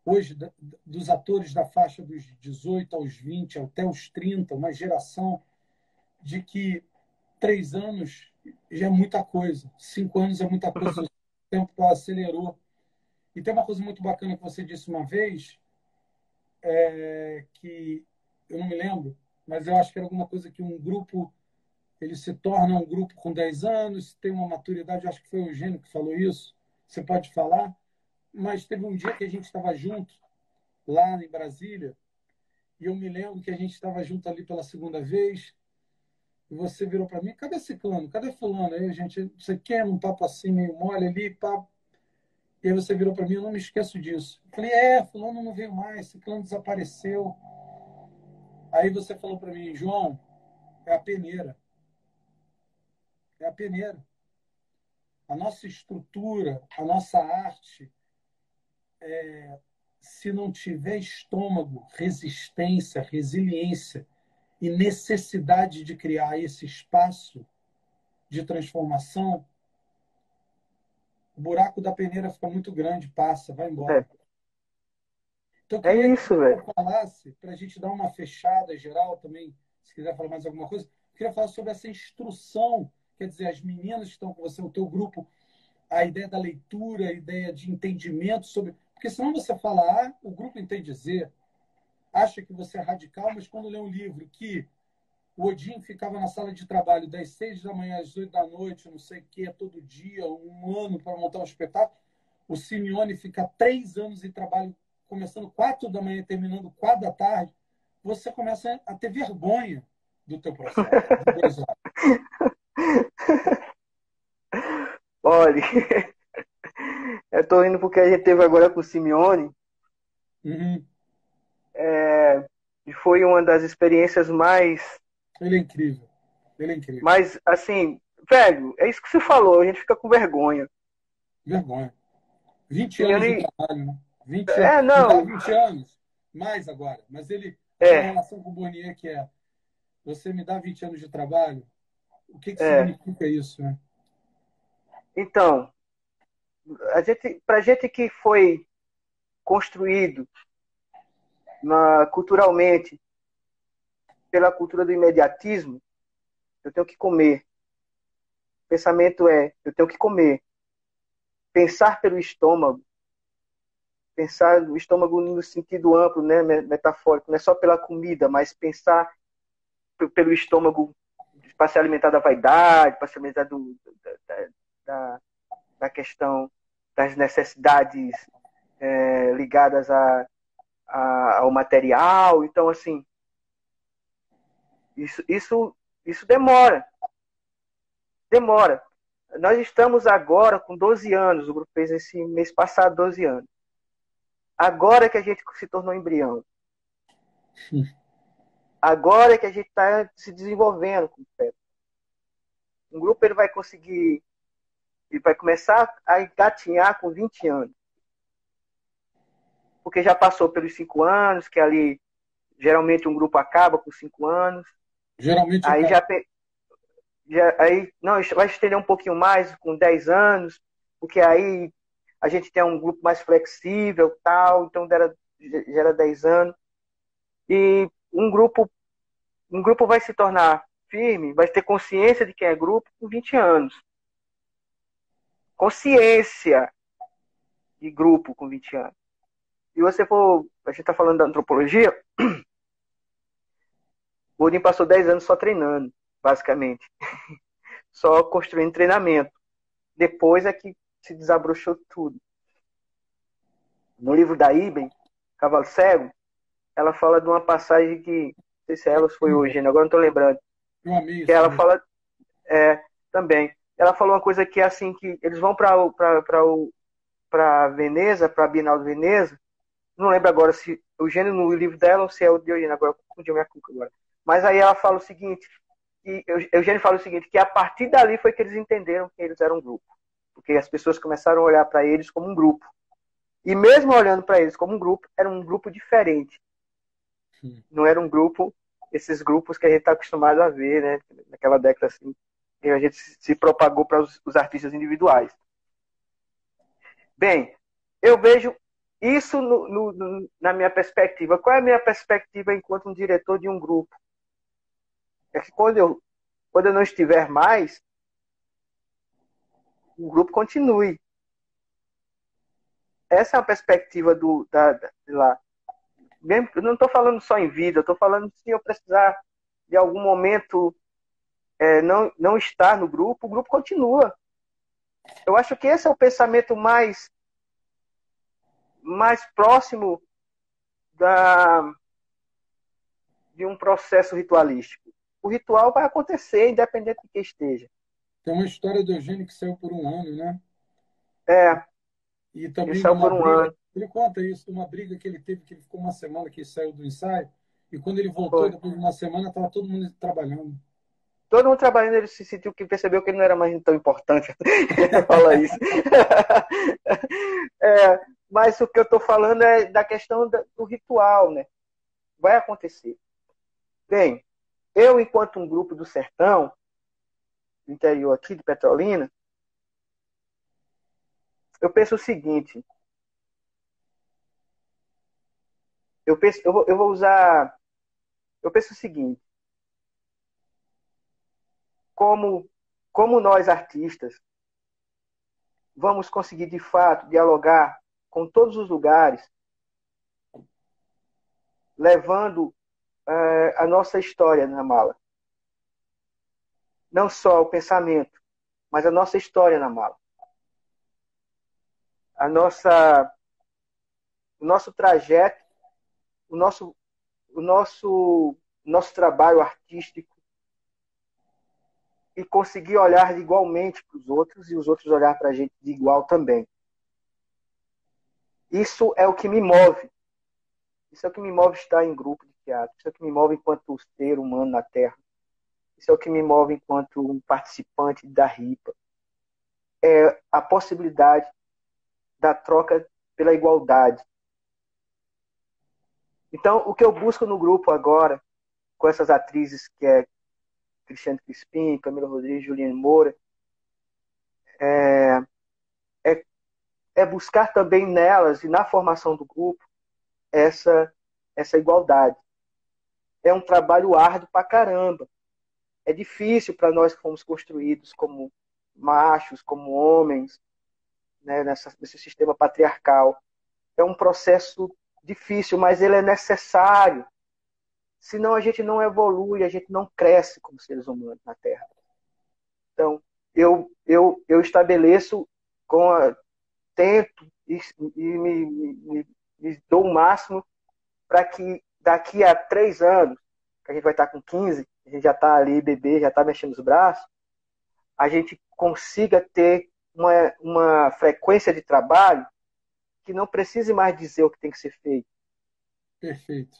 hoje, dos atores da faixa dos 18 aos 20, até os 30, uma geração de que 3 anos já é muita coisa, 5 anos é muita coisa, o tempo acelerou. E tem uma coisa muito bacana que você disse uma vez, que eu não me lembro, mas eu acho que era alguma coisa que um grupo, ele se torna um grupo com 10 anos, tem uma maturidade, eu acho que foi o Eugênio que falou isso, você pode falar, mas teve um dia que a gente estava junto, lá em Brasília, e eu me lembro que a gente estava junto ali pela segunda vez, e você virou para mim: cadê ciclano? Cadê fulano? Aí a gente, você quer um papo assim, meio mole ali, papo. E aí você virou para mim: eu não me esqueço disso. Eu falei: fulano não veio mais, ciclano desapareceu. Aí você falou para mim: João, é a peneira. É a peneira. A nossa estrutura, a nossa arte, se não tiver estômago, resistência, resiliência e necessidade de criar esse espaço de transformação, o buraco da peneira fica muito grande, passa, vai embora. É, Então, eu é queria que isso, velho. você falasse, para a gente dar uma fechada geral também, se quiser falar mais alguma coisa, eu queria falar sobre essa instrução, quer dizer, as meninas que estão com você, o teu grupo, a ideia da leitura, a ideia de entendimento sobre... Porque senão você fala A, o grupo entende Z, acha que você é radical, mas quando lê um livro que o Odin ficava na sala de trabalho das 6 da manhã às 8 da noite, não sei o que, todo dia, um ano para montar um espetáculo, o Simeone fica 3 anos em trabalho, começando 4 da manhã e terminando 4 da tarde, você começa a ter vergonha do teu processo. De 2 horas. Olha, eu tô indo porque a gente teve agora com o Simeone, Uhum. e foi uma das experiências Ele é incrível. Ele é incrível. mais, assim, velho, é isso que você falou, a gente fica com vergonha. Vergonha. 20 anos de Simeone, trabalho, né? 20 anos. Me dá não, 20 anos. Mais agora. Mas ele, aquela é, relação com o Bonnier que é: você me dá 20 anos de trabalho, o que é. significa isso, né? Então, pra gente que foi construído culturalmente pela cultura do imediatismo, eu tenho que comer. O pensamento é: eu tenho que comer. Pensar pelo estômago pensar o estômago no sentido amplo, né, metafórico, não é só pela comida, mas pensar pelo estômago para se alimentar da vaidade, para se alimentar da, da questão das necessidades ligadas ao material. Então, assim, isso demora. Demora. Nós estamos agora com 12 anos, o grupo fez esse mês passado 12 anos. Agora que a gente se tornou embrião. Agora que a gente está se desenvolvendo com o feto. Um grupo ele vai conseguir, ele vai começar a engatinhar com 20 anos. Porque já passou pelos 5 anos, que ali geralmente um grupo acaba com 5 anos. Geralmente aí aí não, vai estender um pouquinho mais com 10 anos, porque aí a gente tem um grupo mais flexível, tal, então gera 10 anos. E um grupo vai se tornar firme, vai ter consciência de quem é grupo com 20 anos. Consciência de grupo com 20 anos. E você for, a gente está falando da antropologia, o Odin passou 10 anos só treinando, basicamente. Só construindo treinamento. Depois é que se desabrochou tudo. No livro da Iben, Cavalo Cego, ela fala de uma passagem que, não sei se ela ou foi hoje, agora não estou lembrando. Eu amei que ela fala também. Ela falou uma coisa que é assim, que eles vão para Veneza, para a Bienal de Veneza. Não lembro agora se o Gênio no livro dela ou se é o de Eugênio, agora confundi minha cuca agora. Mas aí ela fala o seguinte, que Eugênio fala o seguinte, que a partir dali foi que eles entenderam que eles eram um grupo. Porque as pessoas começaram a olhar para eles como um grupo. E mesmo olhando para eles como um grupo, era um grupo diferente. Não era um grupo, esses grupos que a gente está acostumado a ver, né? Naquela década assim, que a gente se propagou para os artistas individuais. Bem, eu vejo isso na minha perspectiva. Qual é a minha perspectiva enquanto um diretor de um grupo? É que quando eu não estiver mais, o grupo continue. Essa é a perspectiva de lá. Mesmo, eu não estou falando só em vida, eu estou falando se eu precisar de algum momento não estar no grupo, o grupo continua. Eu acho que esse é o pensamento mais próximo de um processo ritualístico. O ritual vai acontecer, independente de quem esteja. Tem uma história do Eugênio que saiu por um ano, né? E também ele de saiu uma por um briga. ano. Ele conta isso, de uma briga que ele teve, que ele ficou uma semana que ele saiu do ensaio, e quando ele voltou, depois de uma semana, estava todo mundo trabalhando. Todo mundo trabalhando, ele se sentiu que percebeu que ele não era mais tão importante. Fala isso. Mas o que eu estou falando é da questão do ritual, né? Vai acontecer. Bem, eu, enquanto um grupo do sertão, do interior aqui de Petrolina, eu penso o seguinte. Eu vou usar. Eu penso o seguinte. Como nós, artistas, vamos conseguir, de fato, dialogar com todos os lugares, levando a nossa história na mala. Não só o pensamento, mas a nossa história na mala. O nosso trajeto, o nosso trabalho artístico, e conseguir olhar igualmente para os outros e os outros olhar para a gente de igual também. Isso é o que me move. Isso é o que me move estar em grupo de teatro. Isso é o que me move enquanto ser humano na Terra. Isso é o que me move enquanto um participante da RIPA. É a possibilidade da troca pela igualdade. Então, o que eu busco no grupo agora, com essas atrizes que é Cristiane Crispim, Camila Rodrigues, Juliane Moura, é buscar também nelas e na formação do grupo essa igualdade. É um trabalho árduo pra caramba. É difícil para nós que fomos construídos como machos, como homens, né, nesse sistema patriarcal. é um processo difícil, mas ele é necessário. Senão a gente não evolui, a gente não cresce como seres humanos na Terra. Então, eu estabeleço, tento me dou o máximo para que daqui a 3 anos, que a gente vai estar com 15, a gente já está ali, bebê, já está mexendo os braços, a gente consiga ter uma frequência de trabalho que não precise mais dizer o que tem que ser feito. Perfeito.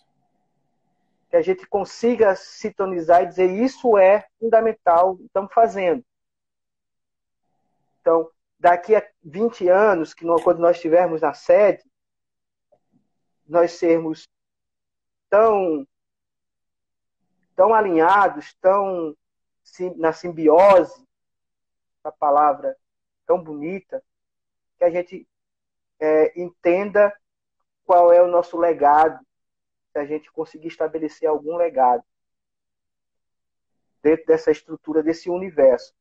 Que a gente consiga sintonizar e dizer isso é fundamental, estamos fazendo. Então, daqui a 20 anos, quando nós estivermos na sede, nós sermos tão alinhados, na simbiose, a palavra tão bonita, que a gente entenda qual é o nosso legado, se a gente conseguir estabelecer algum legado dentro dessa estrutura, desse universo.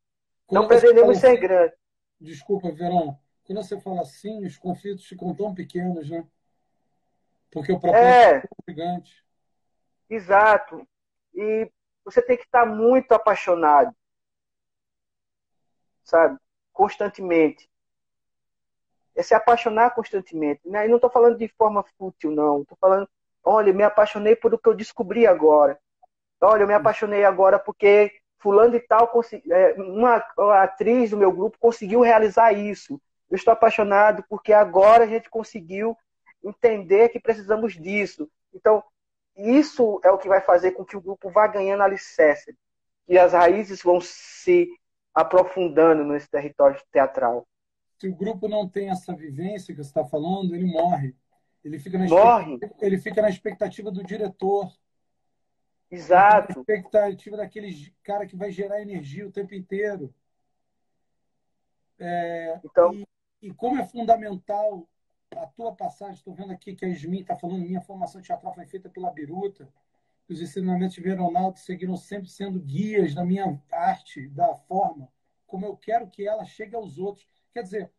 Não pretendemos ser grandes. Desculpa, Verão. Quando você fala assim, os conflitos ficam tão pequenos, né? Porque o propósito é gigante. Exato. E você tem que estar muito apaixonado, sabe? Constantemente. É se apaixonar constantemente. E não estou falando de forma fútil, não. Estou falando, olha, eu me apaixonei por o que eu descobri agora. Olha, eu me apaixonei agora porque fulano e tal, uma atriz do meu grupo conseguiu realizar isso. Eu estou apaixonado porque agora a gente conseguiu entender que precisamos disso. Então, isso é o que vai fazer com que o grupo vá ganhando alicerce. E as raízes vão se aprofundando nesse território teatral. Se o grupo não tem essa vivência que você está falando, ele morre. Ele fica na expectativa do diretor. Exato. Na expectativa daquele cara que vai gerar energia o tempo inteiro. Então, e como é fundamental a tua passagem, estou vendo aqui que a Yasmin está falando, minha formação teatral foi feita pela Biruta, os ensinamentos de Veronaldo seguiram sempre sendo guias da minha arte, da forma como eu quero que ela chegue aos outros. Quer dizer,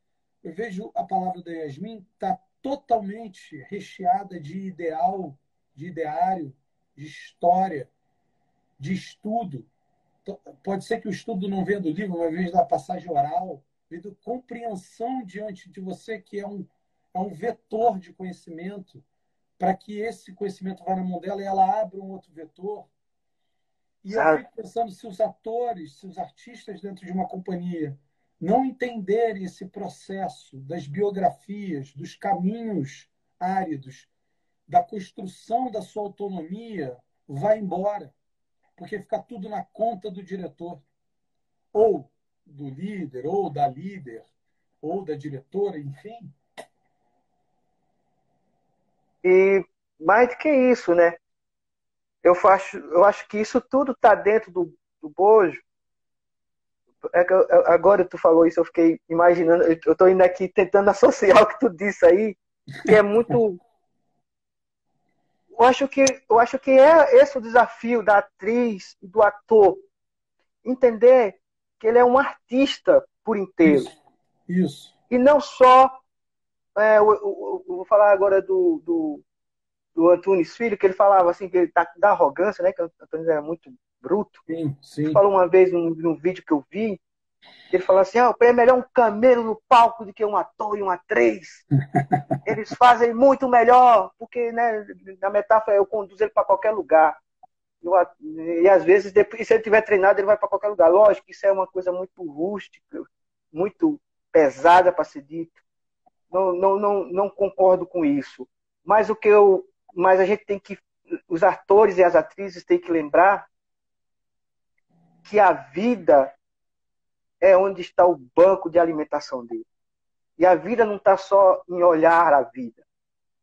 eu vejo a palavra da Yasmin está totalmente recheada de ideal, de ideário, de história, de estudo. Pode ser que o estudo não venha do livro, mas venha da passagem oral, venha da compreensão diante de você, que é um vetor de conhecimento, para que esse conhecimento vá na mão dela e ela abra um outro vetor. E eu fico pensando, se os atores, se os artistas dentro de uma companhia não entenderem esse processo das biografias, dos caminhos áridos, da construção da sua autonomia, vai embora. Porque fica tudo na conta do diretor, ou do líder, ou da líder, ou da diretora, enfim. E mais do que isso, né? Eu acho que isso tudo está dentro do bojo. Agora tu falou isso, eu fiquei imaginando, eu estou indo aqui tentando associar o que tu disse aí, que é muito. Eu acho que é esse o desafio da atriz e do ator. Entender que ele é um artista por inteiro. Isso. E não só. Eu vou falar agora do Antunes Filho, que ele falava assim, que ele tá da arrogância, né? Que o Antunes era muito bruto. Sim, sim. Ele falou uma vez num vídeo que eu vi, ele falou assim, é melhor um camelo no palco do que um ator e uma atriz. Eles fazem muito melhor, porque, né, na metáfora, eu conduzo ele para qualquer lugar. E às vezes, depois, se ele tiver treinado, ele vai para qualquer lugar. Lógico que isso é uma coisa muito rústica, muito pesada para ser dito. Não concordo com isso. Mas a gente tem que, os atores e as atrizes têm que lembrar que a vida é onde está o banco de alimentação dele. E a vida não está só em olhar a vida.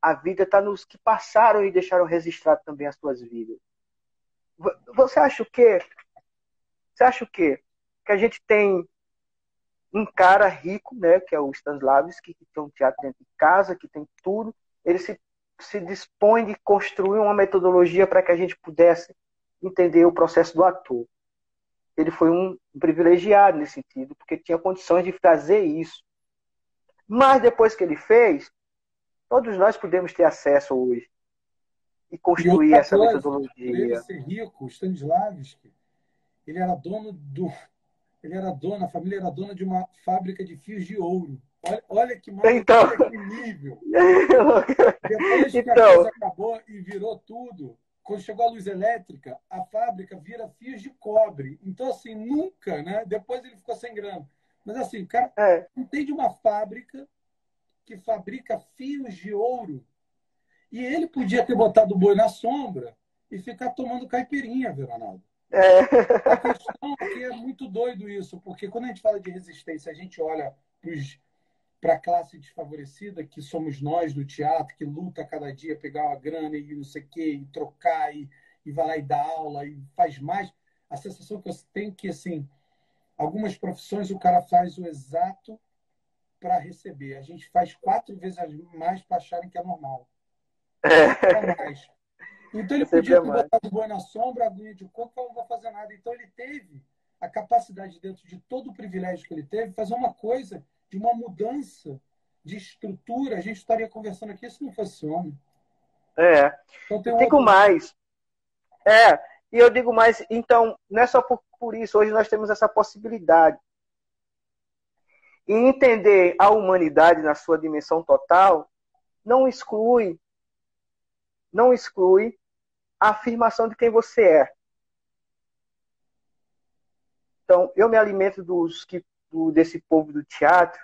A vida está nos que passaram e deixaram registrado também as suas vidas. Você acha o quê? Você acha o quê? Que a gente tem um cara rico, né, que é o Stanislavski, que tem um teatro dentro de casa, que tem tudo. Ele se dispõe de construir uma metodologia para que a gente pudesse entender o processo do ator. Ele foi um privilegiado nesse sentido, porque tinha condições de fazer isso. Mas depois que ele fez, Todos nós podemos ter acesso hoje e E construir outra essa coisa, por ele metodologia. ser rico, o Stanislavski, ele era dono do. Ele era dono, a família era dona de uma fábrica de fios de ouro. Olha que Então, olha que nível. Depois que a então, coisa acabou e virou tudo, quando chegou a luz elétrica, a fábrica vira fios de cobre. Então, assim, nunca, né? Depois ele ficou sem grana. Mas, assim, o cara é, entende uma fábrica que fabrica fios de ouro. E ele podia ter botado o boi na sombra e ficar tomando caipirinha, Veronaldo. é, A questão é que é muito doido isso, porque quando a gente fala de resistência, a gente olha para a classe desfavorecida, que somos nós do teatro, que luta a cada dia pegar uma grana e não sei o quê, e trocar, e vai lá e dá aula, e faz mais. A sensação que eu tenho é que, assim, algumas profissões o cara faz o exato para receber. A gente faz 4 vezes mais para acharem que é normal. Sempre é é, mais. Então ele sempre podia é ter mais. botado o boi na sombra, a aguinha de coco, eu não vou fazer nada. Então ele teve a capacidade, dentro de todo o privilégio que ele teve, fazer uma coisa de uma mudança de estrutura. A gente estaria conversando aqui se não fosse homem. É. Então E tem um digo outro lado. mais, é, e eu digo mais, então, não é só por isso, hoje nós temos essa possibilidade. E entender a humanidade na sua dimensão total não exclui, não exclui a afirmação de quem você é. Então, eu me alimento desse povo do teatro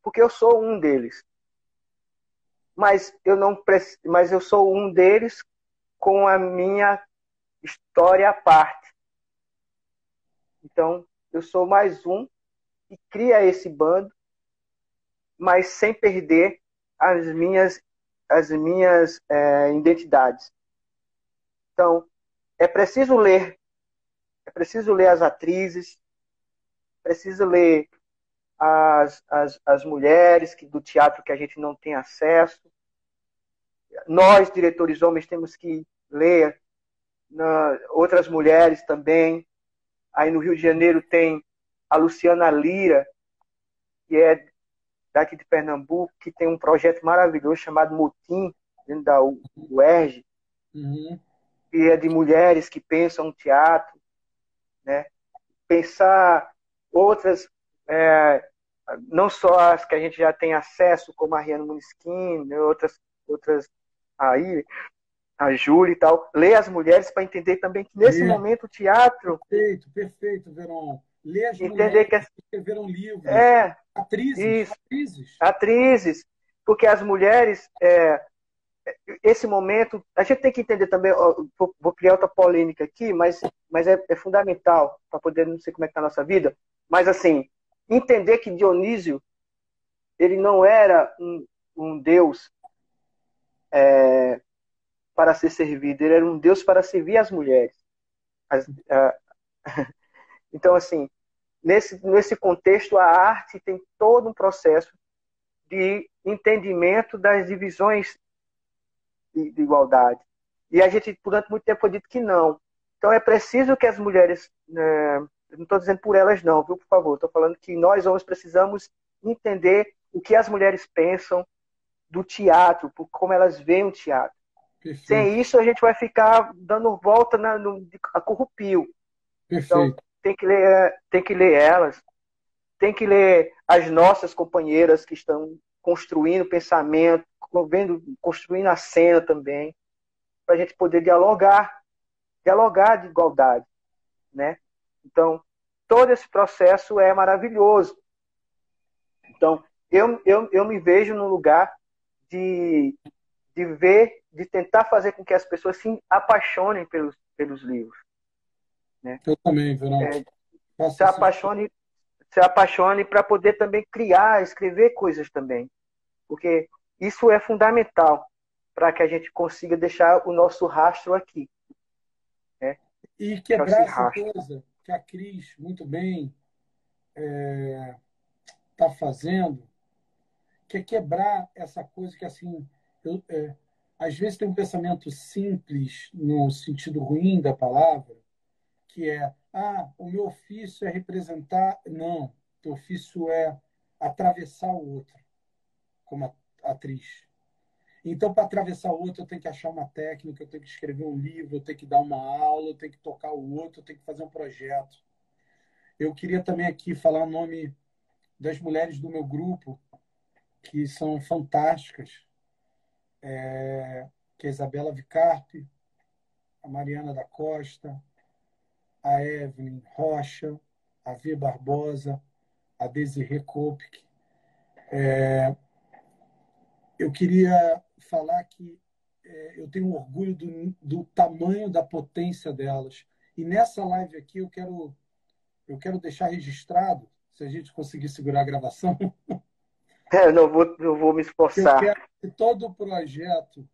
porque eu sou um deles. Mas eu sou um deles com a minha história à parte. Então, eu sou mais um que cria esse bando, mas sem perder as minhas identidades. Então, é preciso ler, é preciso ler as atrizes, é preciso ler as mulheres do teatro que a gente não tem acesso. Nós, diretores homens, temos que ler outras mulheres também. Aí no Rio de Janeiro tem a Luciana Lira, que é daqui de Pernambuco, que tem um projeto maravilhoso chamado Motim, dentro da UERJ, Uhum. que é de mulheres que pensam teatro, né? Pensar outras, não só as que a gente já tem acesso, como a Rihanna Munischini, né? outras aí, a Júlia e tal, ler as mulheres para entender também que nesse Ler. momento o teatro, Perfeito, perfeito, Veron. Ler as entender mulheres que que escreveram livros, é atrizes, isso, atrizes. atrizes, porque as mulheres, esse momento, a gente tem que entender também, vou criar outra polêmica aqui, mas é fundamental para poder, não sei como é que está a nossa vida, mas assim, entender que Dionísio, ele não era um deus para ser servido, ele era um deus para servir as mulheres. Então, assim, nesse contexto, a arte tem todo um processo de entendimento das divisões de igualdade. E a gente, durante muito tempo, foi dito que não. Então, é preciso que as mulheres, eu não estou dizendo por elas não, viu, por favor, estou falando que nós, homens, precisamos entender o que as mulheres pensam do teatro, por como elas veem o teatro. Perfeito, Sem isso, a gente vai ficar dando volta a corrupio. Então, perfeito. tem que ler elas, tem que ler as nossas companheiras que estão construindo pensamento, construindo a cena também, para a gente poder dialogar de igualdade, né? Então, todo esse processo é maravilhoso. Então, eu me vejo no lugar de, de tentar fazer com que as pessoas se apaixonem pelos livros, né? Eu também, Verão. Se Faço assim. apaixone, se apaixone para poder também criar, escrever coisas também, porque isso é fundamental para que a gente consiga deixar o nosso rastro aqui, né? E Deixar esse quebrar essa rastro. coisa que a Cris muito bem está fazendo, que é quebrar essa coisa que, assim, às vezes tem um pensamento simples, no sentido ruim da palavra, que é, o meu ofício é representar. Não, teu ofício é atravessar o outro, como atriz. Então, para atravessar o outro, eu tenho que achar uma técnica, eu tenho que escrever um livro, eu tenho que dar uma aula, eu tenho que tocar o outro, eu tenho que fazer um projeto. Eu queria também aqui falar o nome das mulheres do meu grupo, que são fantásticas, que é a Isabela Vicarpe, a Mariana da Costa, a Evelyn Rocha, a V. Barbosa, a Desirê Kopke. Eu queria falar que eu tenho orgulho do tamanho, da potência delas. E nessa live aqui eu quero deixar registrado, se a gente conseguir segurar a gravação, Não vou me que eu esforçar. quero que todo o projeto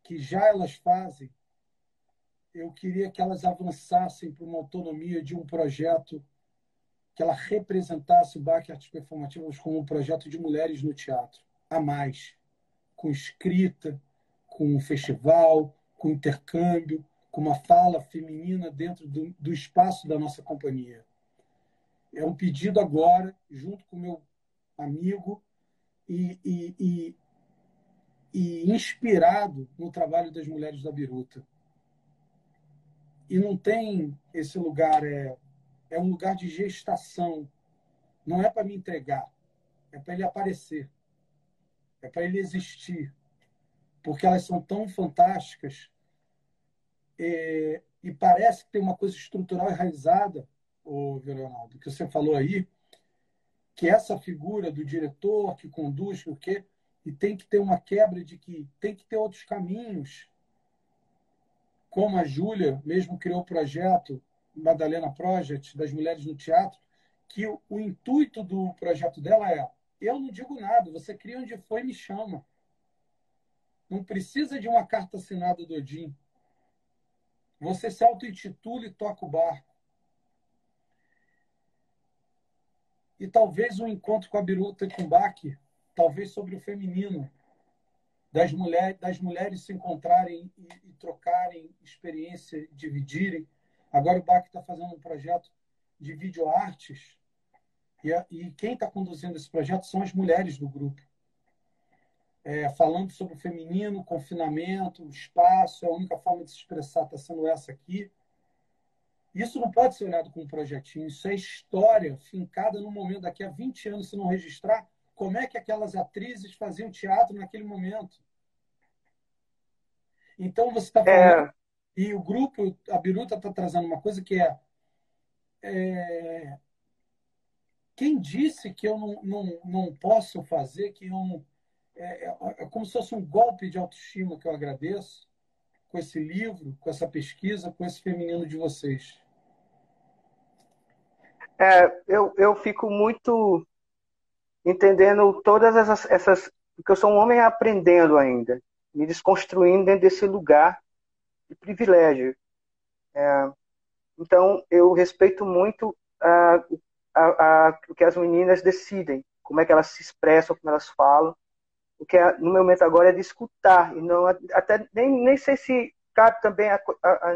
que já elas fazem, eu queria que elas avançassem para uma autonomia de um projeto que ela representasse o BAC Artes Performativas como um projeto de mulheres no teatro, a mais, com escrita, com um festival, com intercâmbio, com uma fala feminina dentro do espaço da nossa companhia. É um pedido agora, junto com o meu amigo, e, e, e, e inspirado no trabalho das mulheres da Biruta. E não tem esse lugar, é um lugar de gestação. Não é para me entregar, é para ele aparecer, é para ele existir, porque elas são tão fantásticas e parece que tem uma coisa estrutural enraizada, o Leonardo, que você falou aí, que essa figura do diretor que conduz, o quê? E tem que ter uma quebra de que tem que ter outros caminhos, como a Júlia mesmo criou o projeto Madalena Project, das mulheres no teatro, que o intuito do projeto dela é: eu não digo nada, você cria onde foi e me chama. Não precisa de uma carta assinada do Odin. Você se auto-intitula e toca o barco. E talvez um encontro com a Biruta e com o Bach, talvez sobre o feminino, das mulheres se encontrarem e trocarem experiência, dividirem. Agora o Bach está fazendo um projeto de videoartes e quem está conduzindo esse projeto são as mulheres do grupo. Falando sobre o feminino, confinamento, espaço, a única forma de se expressar está sendo essa aqui. Isso não pode ser olhado como um projetinho, isso é história fincada no momento. Daqui a 20 anos, se não registrar, como é que aquelas atrizes faziam teatro naquele momento? Então, você está falando, e o grupo, a Biruta está trazendo uma coisa que quem disse que eu não posso fazer, que eu não, é como se fosse um golpe de autoestima que eu agradeço com esse livro, com essa pesquisa, com esse feminino de vocês. Eu fico muito entendendo todas essas. Porque eu sou um homem aprendendo ainda, me desconstruindo dentro desse lugar de privilégio. Então, eu respeito muito o que as meninas decidem, como é que elas se expressam, como elas falam. O que no meu momento agora é de escutar, e não até nem sei se cabe também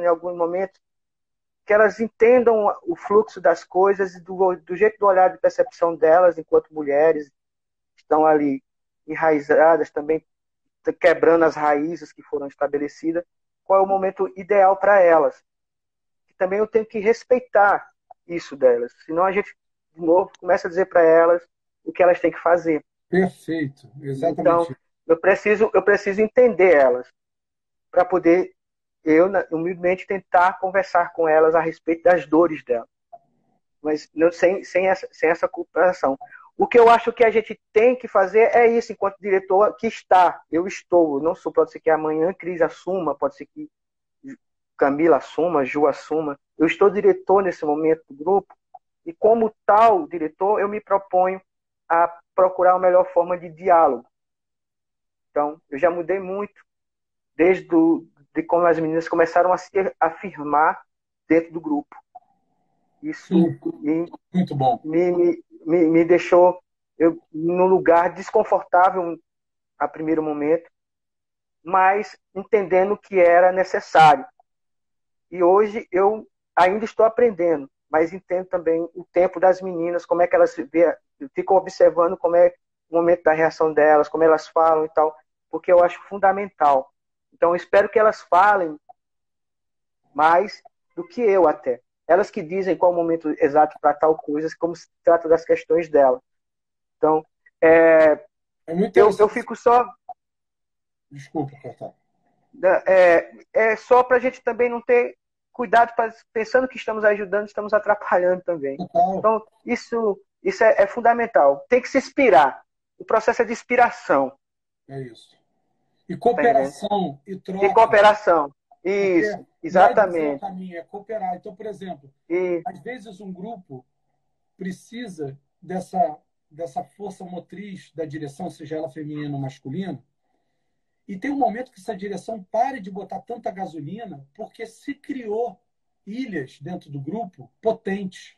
em algum momento que elas entendam o fluxo das coisas e do jeito do olhar de percepção delas enquanto mulheres estão ali enraizadas também, quebrando as raízes que foram estabelecidas, qual é o momento ideal para elas. E também eu tenho que respeitar isso delas, senão a gente, de novo, começa a dizer para elas o que elas têm que fazer. Perfeito, exatamente. Então, eu preciso entender elas para poder humildemente tentar conversar com elas a respeito das dores delas, mas não, sem essa cooperação. O que eu acho que a gente tem que fazer é isso, enquanto diretor, eu estou, não sou, pode ser que amanhã Cris assuma, pode ser que Camila assuma, Ju assuma. Eu estou diretor nesse momento do grupo e, como tal diretor, eu me proponho a procurar a melhor forma de diálogo. Então, eu já mudei muito desde de como as meninas começaram a se afirmar dentro do grupo. Isso muito bom. Me deixou num lugar desconfortável a primeiro momento, mas entendendo que era necessário. E hoje eu ainda estou aprendendo, mas entendo também o tempo das meninas, como é que elas se vê, eu fico observando como é o momento da reação delas, como elas falam e tal. porque eu acho fundamental. Então, eu espero que elas falem mais do que eu até. Elas que dizem qual é o momento exato para tal coisa, como se trata das questões dela. Então, É muito eu interessante. fico só... Desculpa, cortar. É só para a gente também não ter cuidado, pensando que estamos ajudando, estamos atrapalhando também. Total. Então, isso é fundamental. Tem que se inspirar. O processo é de inspiração. É isso. E Tá entendendo? cooperação e E troca. cooperação. Porque Isso, não é dizer o exatamente. caminho, é cooperar. Então, por exemplo, E, às vezes um grupo precisa dessa força motriz da direção, seja ela feminina ou masculina, e tem um momento que essa direção pare de botar tanta gasolina, porque se criou ilhas dentro do grupo potentes.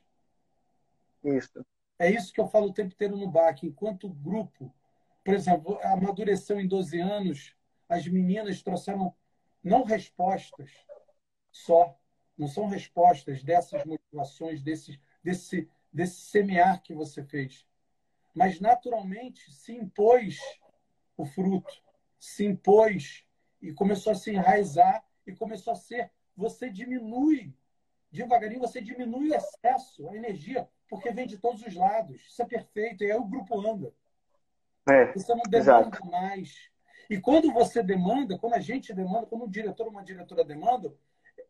isso. É isso que eu falo o tempo inteiro no BAC. Enquanto grupo, por exemplo, amadureceu em 12 anos, as meninas trouxeram não respostas só, não são respostas dessas motivações, desse semear que você fez, mas naturalmente se impôs o fruto, se impôs e começou a se enraizar e começou a ser. Você diminui, devagarinho, você diminui o excesso, a energia, porque vem de todos os lados. Isso é perfeito. E aí o grupo anda. Você não demanda Exato. mais. E quando você demanda, quando a gente demanda, quando um diretor ou uma diretora demanda,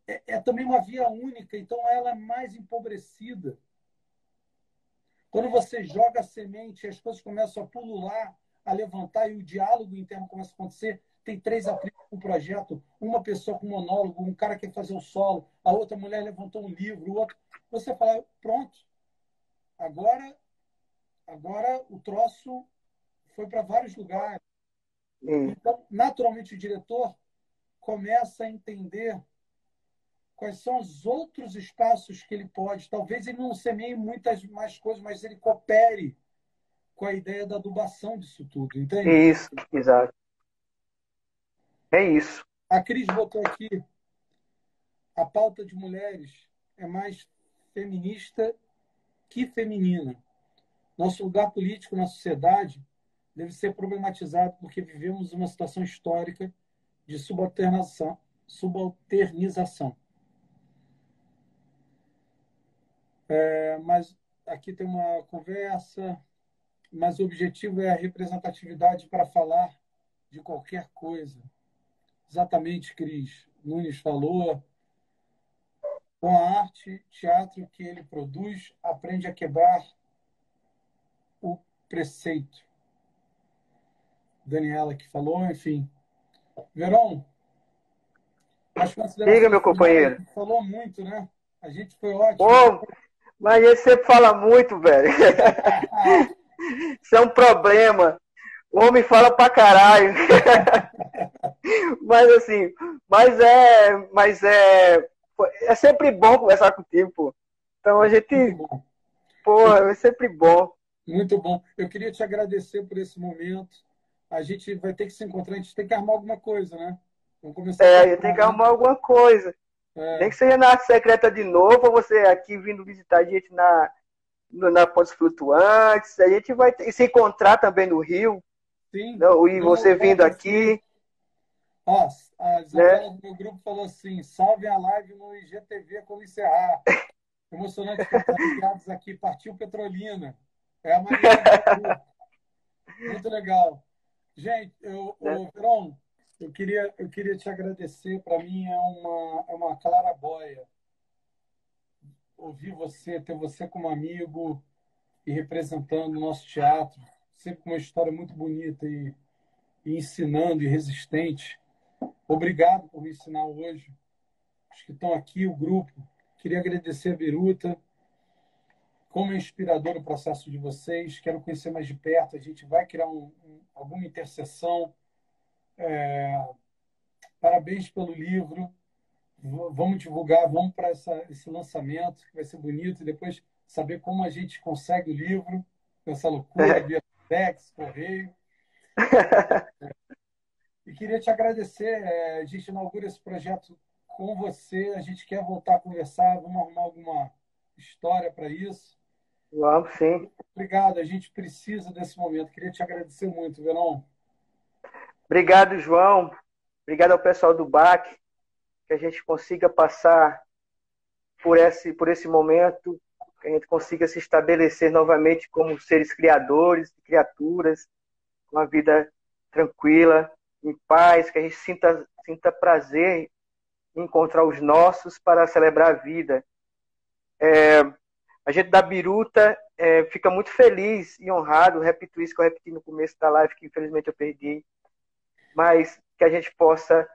é também uma via única, então ela é mais empobrecida. Quando você joga a semente, as coisas começam a pulular, a levantar e o diálogo interno começa a acontecer. Tem 3 atletas no projeto, uma pessoa com monólogo, um cara quer fazer o solo, a outra mulher levantou um livro, o outro. Você fala, pronto, agora o troço foi para vários lugares. E, Então, naturalmente, o diretor começa a entender quais são os outros espaços que ele pode. Talvez ele não semeie muitas mais coisas, mas ele coopere com a ideia da adubação disso tudo, entende? isso, exato. É isso. A Cris botou aqui, a pauta de mulheres é mais feminista que feminina. Nosso lugar político na sociedade deve ser problematizado porque vivemos uma situação histórica de subalternização. Mas aqui tem uma conversa, mas o objetivo é a representatividade para falar de qualquer coisa. Exatamente, Cris. Nunes falou. Com a arte, teatro que ele produz, aprende a quebrar o preceito. Daniela que falou, enfim. Verão, as Diga, considerações meu finais, companheiro. falou muito, né? A gente foi ótimo. Pô, mas ele sempre fala muito, velho. Isso é um problema. O homem fala pra caralho. Mas assim, é sempre bom conversar contigo, pô. Então a Muito gente, bom. pô, é sempre bom. Muito bom. Eu queria te agradecer por esse momento. A gente vai ter que se encontrar, a gente tem que armar alguma coisa, né? Vamos começar a Eu tenho pensar, que né? arrumar alguma coisa. Nem É, que seja na arte secreta de novo, ou você aqui vindo visitar a gente na Pontes Flutuantes. A gente vai se encontrar também no Rio, sim, né? E você vindo perfeito. aqui, Ó, a né? Isabela do meu grupo falou assim: salve a live no IGTV quando encerrar. Emocionante ter os aliados aqui. Partiu Petrolina. É a Mariana do meu grupo. Muito legal. Gente, Né? Verão, eu queria te agradecer. Para mim é uma clarabóia ouvir você, ter você como amigo e representando o nosso teatro. Sempre com uma história muito bonita e ensinando e resistente. Obrigado por me ensinar hoje. Os que estão aqui, o grupo. Queria agradecer a Biruta. Como é inspirador o processo de vocês, quero conhecer mais de perto. A gente vai criar alguma interseção. Parabéns pelo livro. Vamos divulgar, vamos para esse lançamento, que vai ser bonito, e depois saber como a gente consegue o livro, com essa loucura, via Dex, Correio. E queria te agradecer. A gente inaugura esse projeto com você. A gente quer voltar a conversar. Vamos arrumar alguma história para isso. Vamos sim. Obrigado. A gente precisa desse momento. Queria te agradecer muito, Verão. Obrigado, João. Obrigado ao pessoal do BAC, que a gente consiga passar por esse momento, que a gente consiga se estabelecer novamente como seres criadores, criaturas, com uma vida tranquila, em paz, que a gente sinta prazer em encontrar os nossos para celebrar a vida. A gente da Biruta fica muito feliz e honrado, repito isso que eu repeti no começo da live, que infelizmente eu perdi, mas que a gente possa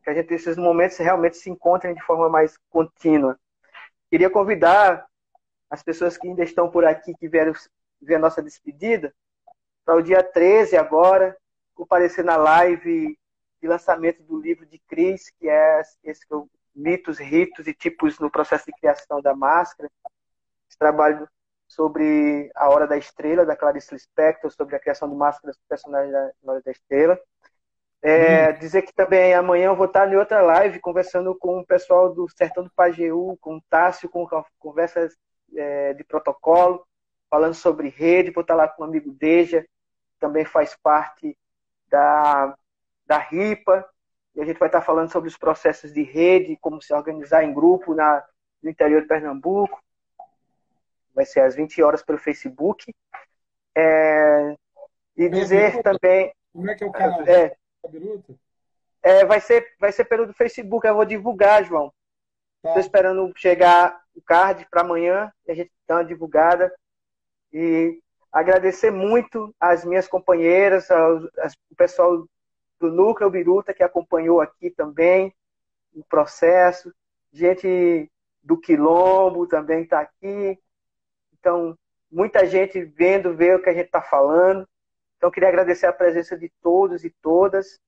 que a gente, esses momentos realmente se encontrem de forma mais contínua. Queria convidar as pessoas que ainda estão por aqui, que vieram ver a nossa despedida, para o dia 13 agora, comparecer na live de lançamento do livro de Cris, que é esse Mitos, Ritos e Tipos no Processo de Criação da Máscara. Esse trabalho sobre A Hora da Estrela, da Clarice Lispector, sobre a criação de máscaras para personagens da Hora da Estrela. Dizer que também amanhã eu vou estar em outra live conversando com o pessoal do Sertão do Pajeú, com o Tássio, com conversas de protocolo, falando sobre rede. Vou estar lá com o amigo Deja, que também faz parte da RIPA, e a gente vai estar falando sobre os processos de rede, como se organizar em grupo no interior de Pernambuco. Vai ser às 20 horas pelo Facebook. E dizer também... Como é que é o canal? Biruta? Vai ser pelo Facebook, eu vou divulgar, João. Tá. Estou esperando chegar o card para amanhã, e a gente dá uma divulgada. E agradecer muito às minhas companheiras, o pessoal do Núcleo Biruta, que acompanhou aqui também o processo. Gente do Quilombo também está aqui. Então, muita gente vendo, ver o que a gente está falando. Então, queria agradecer a presença de todos e todas,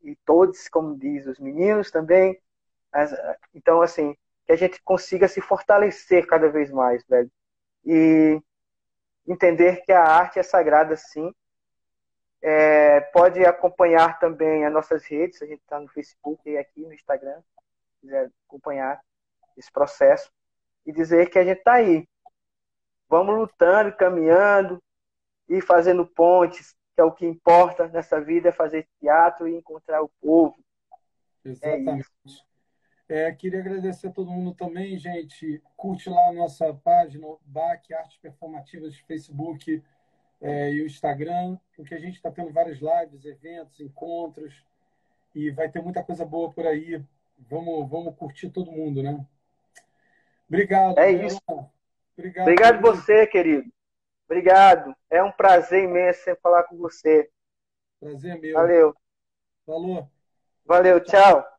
e todos, como diz os meninos também. Então, assim, que a gente consiga se fortalecer cada vez mais, velho. E entender que a arte é sagrada, sim. Pode acompanhar também as nossas redes, a gente está no Facebook e aqui no Instagram, se quiser acompanhar esse processo. E dizer que a gente está aí. Vamos lutando, caminhando, e fazendo pontes, que é o que importa nessa vida, é fazer teatro e encontrar o povo. Exatamente. Queria agradecer a todo mundo também, gente. Curte lá a nossa página, BAC Artes Performativas, Facebook e o Instagram, porque a gente está tendo várias lives, eventos, encontros, e vai ter muita coisa boa por aí. Vamos curtir todo mundo, né? Obrigado, isso. Obrigado você, querido. Obrigado. É um prazer imenso falar com você. Prazer é meu. Valeu. Falou. Valeu, tchau.